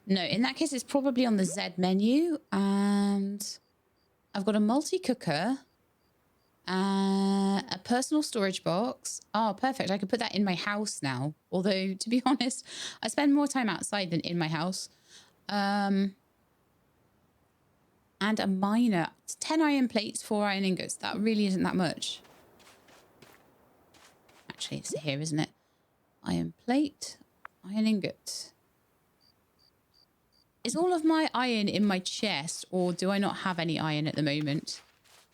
No, in that case, it's probably on the Z menu. And I've got a multi-cooker. A personal storage box. Oh, perfect. I could put that in my house now. Although, to be honest, I spend more time outside than in my house. And a miner. It's 10 iron plates, 4 iron ingots. That really isn't that much. Actually, it's here, isn't it? Iron plate, iron ingot. Is all of my iron in my chest, or do I not have any iron at the moment?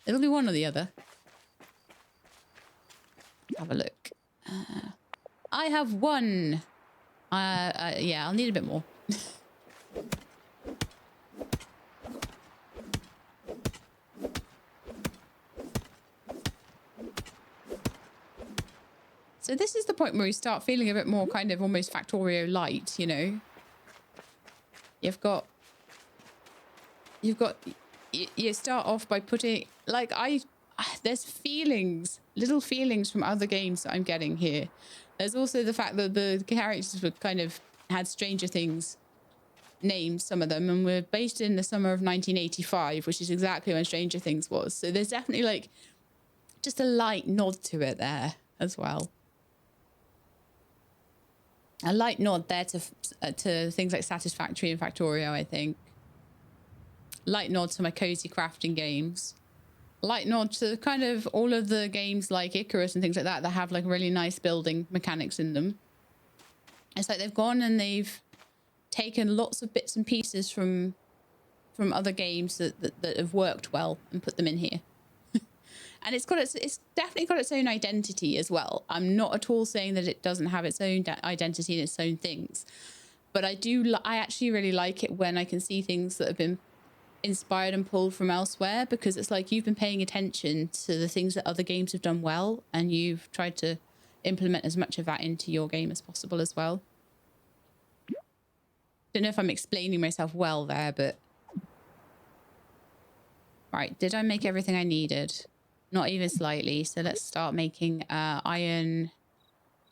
It'll be one or the other. Have a look. I have one. Yeah, I'll need a bit more. So this is the point where we start feeling a bit more kind of almost Factorio light, you know. You start off by putting, like, there's feelings, little feelings from other games that I'm getting here. There's also the fact that the characters were kind of had Stranger Things names, some of them, and were based in the summer of 1985, which is exactly when Stranger Things was. So there's definitely like just a light nod to it there as well. A light nod there to things like Satisfactory and Factorio, I think. Light nod to my cozy crafting games. Light nod to kind of all of the games like Icarus and things like that have like really nice building mechanics in them. It's like they've gone and they've taken lots of bits and pieces from other games that have worked well and put them in here. And it's definitely got its own identity as well. I'm not at all saying that it doesn't have its own identity and its own things, but I actually really like it when I can see things that have been inspired and pulled from elsewhere, because it's like you've been paying attention to the things that other games have done well, and you've tried to implement as much of that into your game as possible as well. Don't know if I'm explaining myself well there, but right, did I make everything I needed? Not even slightly. So let's start making iron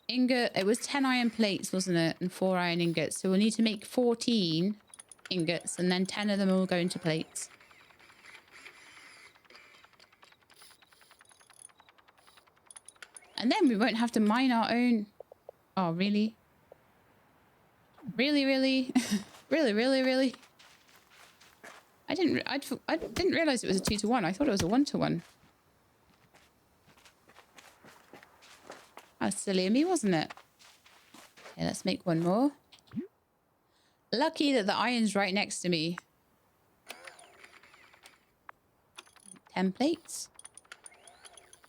ingot. It was 10 iron plates, wasn't it? And 4 iron ingots. So we'll need to make 14 ingots, and then 10 of them will go into plates. And then we won't have to mine our own. Oh, really? Really, really? Really, really, really? I didn't realize it was a 2-to-1. I thought it was a 1-to-1. That's silly of me, wasn't it? Okay, let's make one more. Lucky that the iron's right next to me. 10 plates.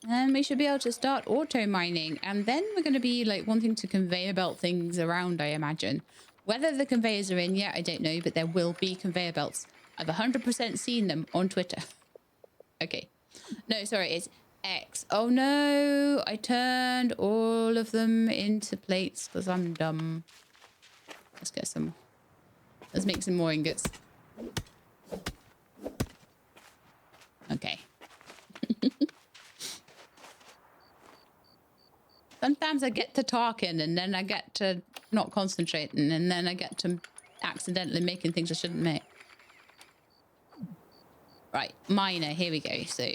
And we should be able to start auto mining. And then we're going to be like wanting to conveyor belt things around, I imagine. Whether the conveyors are in yet, I don't know, but there will be conveyor belts. I've 100% seen them on Twitter. Okay. No, sorry, it's X. Oh no, I turned all of them into plates because I'm dumb. Let's get some. Let's make some more ingots. Okay. Sometimes I get to talking and then I get to not concentrating, and then I get to accidentally making things I shouldn't make. Right, miner, here we go. So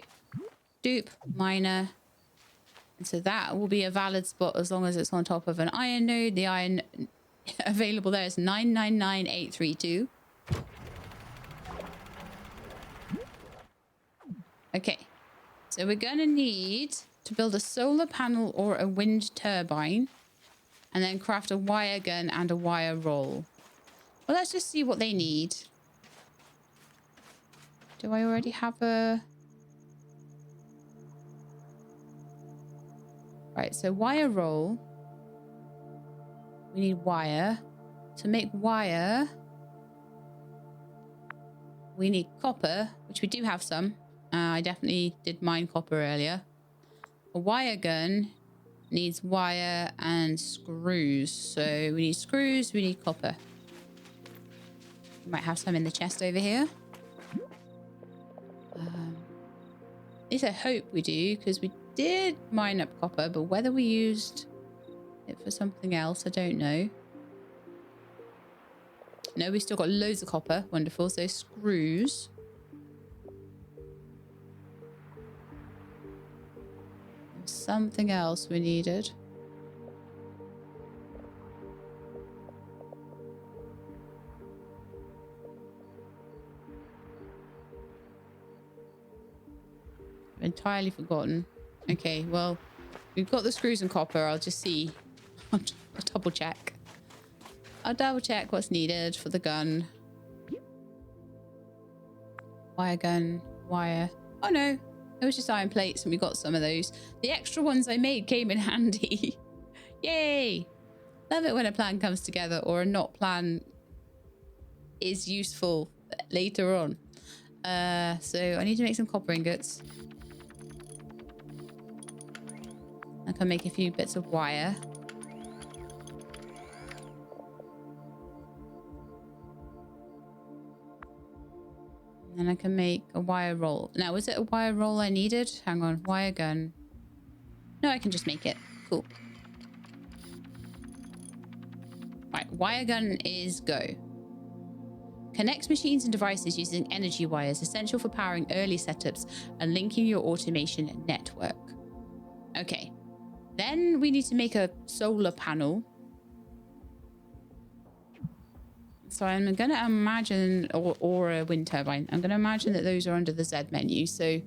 dupe, miner. And so that will be a valid spot as long as it's on top of an iron node. The iron available there is 999832. Okay, so we're going to need to build a solar panel or a wind turbine, and then craft a wire gun and a wire roll. Well, let's just see what they need. Do I already have a... Right, so wire roll. We need wire. To make wire, we need copper, which we do have some. I definitely did mine copper earlier. A wire gun needs wire and screws. So we need screws, we need copper. We might have some in the chest over here. At least I hope we do, because we did mine up copper, but whether we used it for something else, I don't know. No, we still got loads of copper. Wonderful. So screws. There's something else we needed. I've entirely forgotten. Okay, well, we've got the screws and copper. I'll just see. I'll double check. I'll double check what's needed for the gun. Wire gun, wire. Oh no, it was just iron plates and we got some of those. The extra ones I made came in handy. Yay! Love it when a plan comes together or a not plan is useful later on. So I need to make some copper ingots. I can make a few bits of wire. And I can make a wire roll. Now, was it a wire roll I needed? Hang on, wire gun. No, I can just make it. Cool. Right, wire gun is go. Connects machines and devices using energy wires, essential for powering early setups and linking your automation network. Okay. Then we need to make a solar panel. So I'm going to imagine, or a wind turbine. I'm going to imagine that those are under the Z menu. So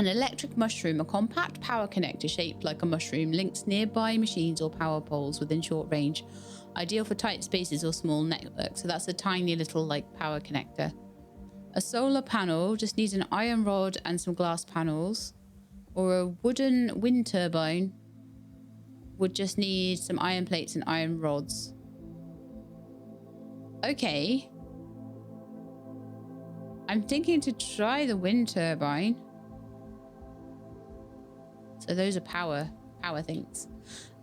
an electric mushroom, a compact power connector shaped like a mushroom, links nearby machines or power poles within short range. Ideal for tight spaces or small networks. So that's a tiny little like power connector. A solar panel just needs an iron rod and some glass panels. Or a wooden wind turbine would just need some iron plates and iron rods. Okay. I'm thinking to try the wind turbine. So those are power things.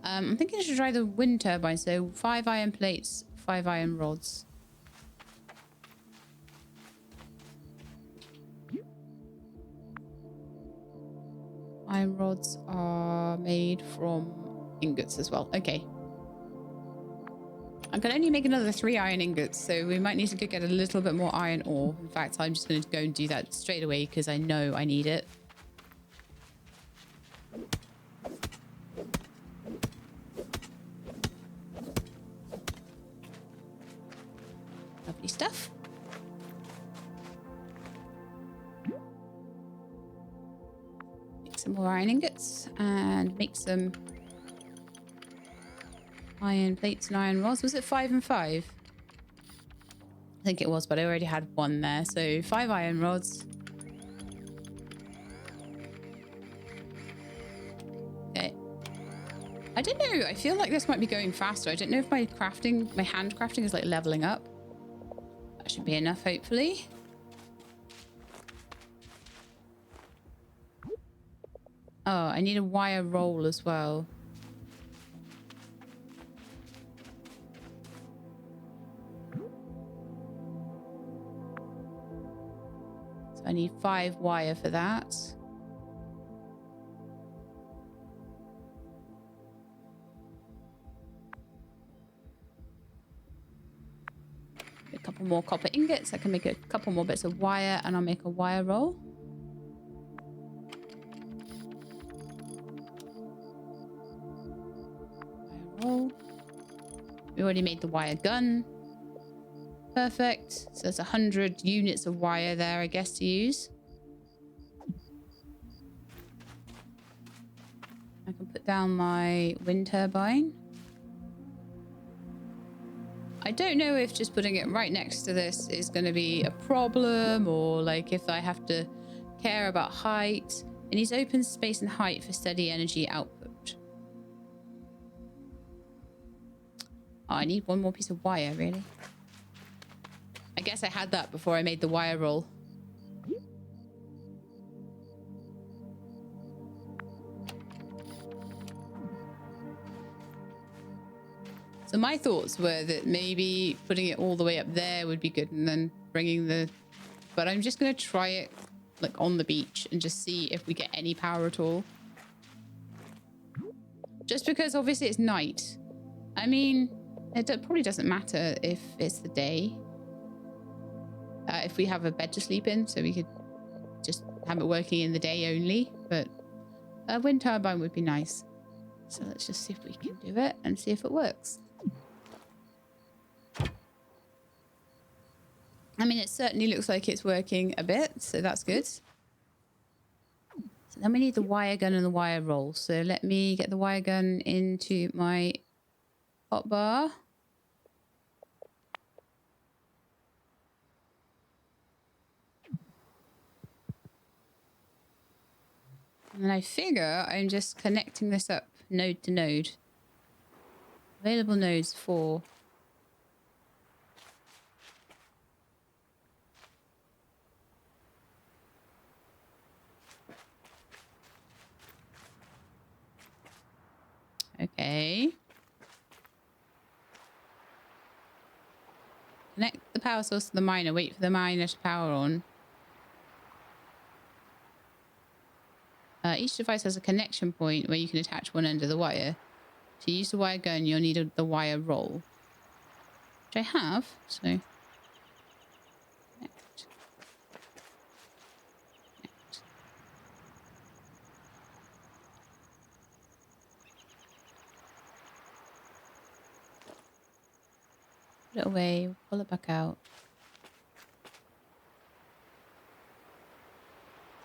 I'm thinking I should try the wind turbine. So 5 iron plates, 5 iron rods. Iron rods are made from ingots as well. Okay. I can only make another 3 iron ingots, so we might need to go get a little bit more iron ore. In fact, I'm just going to go and do that straight away because I know I need it. Lovely stuff. Make some more iron ingots and make some iron plates and iron rods. Was it 5 and 5? I think it was, but I already had 1 there. So 5 iron rods. Okay. I don't know. I feel like this might be going faster. I don't know if my hand crafting is like leveling up. That should be enough, hopefully. Oh, I need a wire roll as well. So I need 5 wire for that. A couple more copper ingots. I can make a couple more bits of wire and I'll make a wire roll. We already made the wire gun. Perfect. So there's 100 units of wire there, I guess, to use. I can put down my wind turbine. I don't know if just putting it right next to this is going to be a problem, or like if I have to care about height. It needs open space and height for steady energy output. Oh, I need 1 more piece of wire, really. I guess I had that before I made the wire roll. So my thoughts were that maybe putting it all the way up there would be good, and then bringing the... But I'm just going to try it like on the beach and just see if we get any power at all. Just because obviously it's night. I mean, it probably doesn't matter if it's the day. If we have a bed to sleep in, so we could just have it working in the day only. But a wind turbine would be nice. So let's just see if we can do it and see if it works. I mean, it certainly looks like it's working a bit, so that's good. So then we need the wire gun and the wire roll. So let me get the wire gun into my hotbar. And I figure I'm just connecting this up node to node. Available nodes for... Okay. Connect the power source to the miner. Wait for the miner to power on. Each device has a connection point where you can attach one end of the wire. To use the wire gun, you'll need the wire roll. Which I have, so... Connect. Connect. Put it away, pull it back out.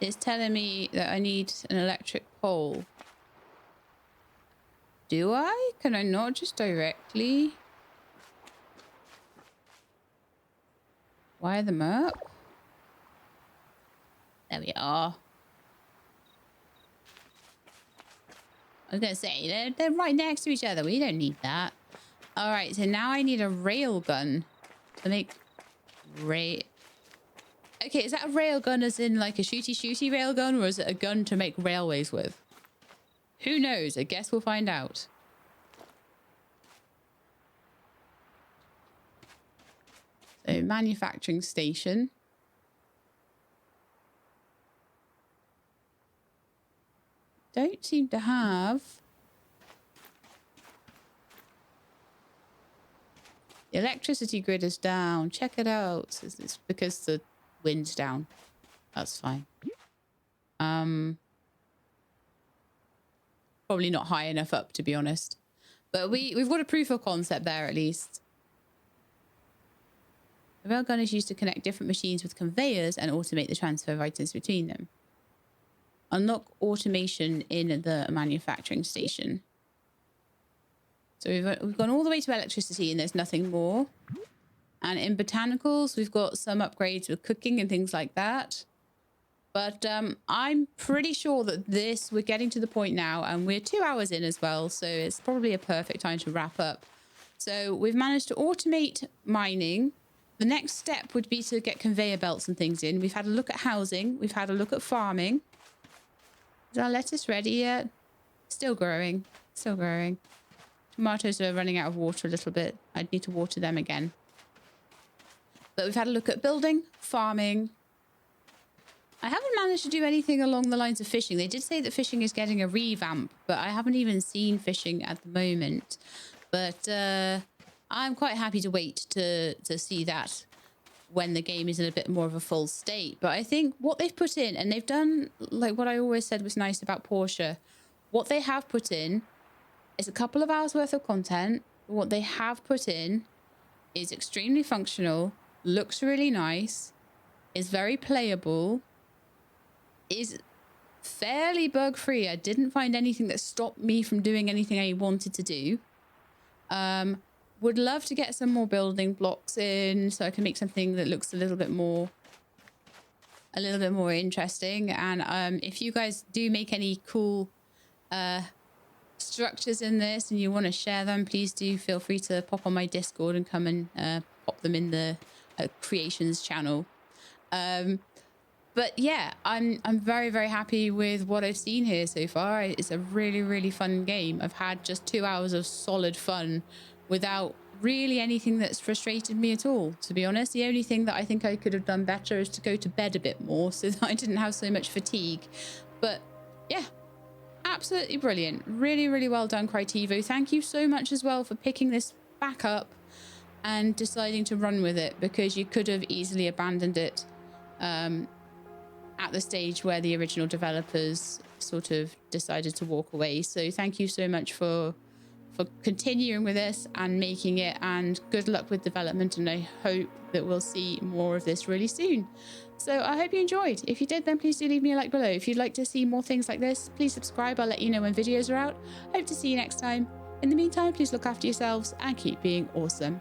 It's telling me that I need an electric pole. Do I? Can I not just directly wire them up? There we are. I was going to say, they're right next to each other. We don't need that. All right, so now I need a rail gun to make Okay, is that a rail gun as in like a shooty rail gun, or is it a gun to make railways with? Who knows? I guess we'll find out. So, manufacturing station. Don't seem to have... The electricity grid is down. Check it out. It's because the wind's down. That's fine. Probably not high enough up, to be honest. But we've got a proof of concept there, at least. The railgun is used to connect different machines with conveyors and automate the transfer of items between them. Unlock automation in the manufacturing station. So we've gone all the way to electricity and there's nothing more. And in botanicals, we've got some upgrades with cooking and things like that. But I'm pretty sure that we're getting to the point now, and we're 2 hours in as well, so it's probably a perfect time to wrap up. So we've managed to automate mining. The next step would be to get conveyor belts and things in. We've had a look at housing. We've had a look at farming. Is our lettuce ready yet? Still growing. Still growing. Tomatoes are running out of water a little bit. I'd need to water them again. But we've had a look at building, farming. I haven't managed to do anything along the lines of fishing. They did say that fishing is getting a revamp, but I haven't even seen fishing at the moment. But I'm quite happy to wait to see that when the game is in a bit more of a full state. But I think what they've put in, and they've done like what I always said was nice about Porsche, what they have put in is a couple of hours worth of content. What they have put in is extremely functional, looks really nice, is very playable, is fairly bug-free. I didn't find anything that stopped me from doing anything I wanted to do. Would love to get some more building blocks in so I can make something that looks a little bit more interesting. And if you guys do make any cool structures in this and you want to share them, please do feel free to pop on my Discord and come and pop them in the creations channel. But yeah, I'm very, very happy with what I've seen here so far. It's a really, really fun game. I've had just 2 hours of solid fun without really anything that's frustrated me at all, to be honest. The only thing that I think I could have done better is to go to bed a bit more so that I didn't have so much fatigue. But yeah, absolutely brilliant. Really, really well done, Critivo. Thank you so much as well for picking this back up and deciding to run with it, because you could have easily abandoned it at the stage where the original developers sort of decided to walk away. So thank you so much for continuing with this and making it, and good luck with development, and I hope that we'll see more of this really soon. So I hope you enjoyed. If you did, then please do leave me a like below. If you'd like to see more things like this, please subscribe. I'll let you know when videos are out. Hope to see you next time. In the meantime, please look after yourselves and keep being awesome.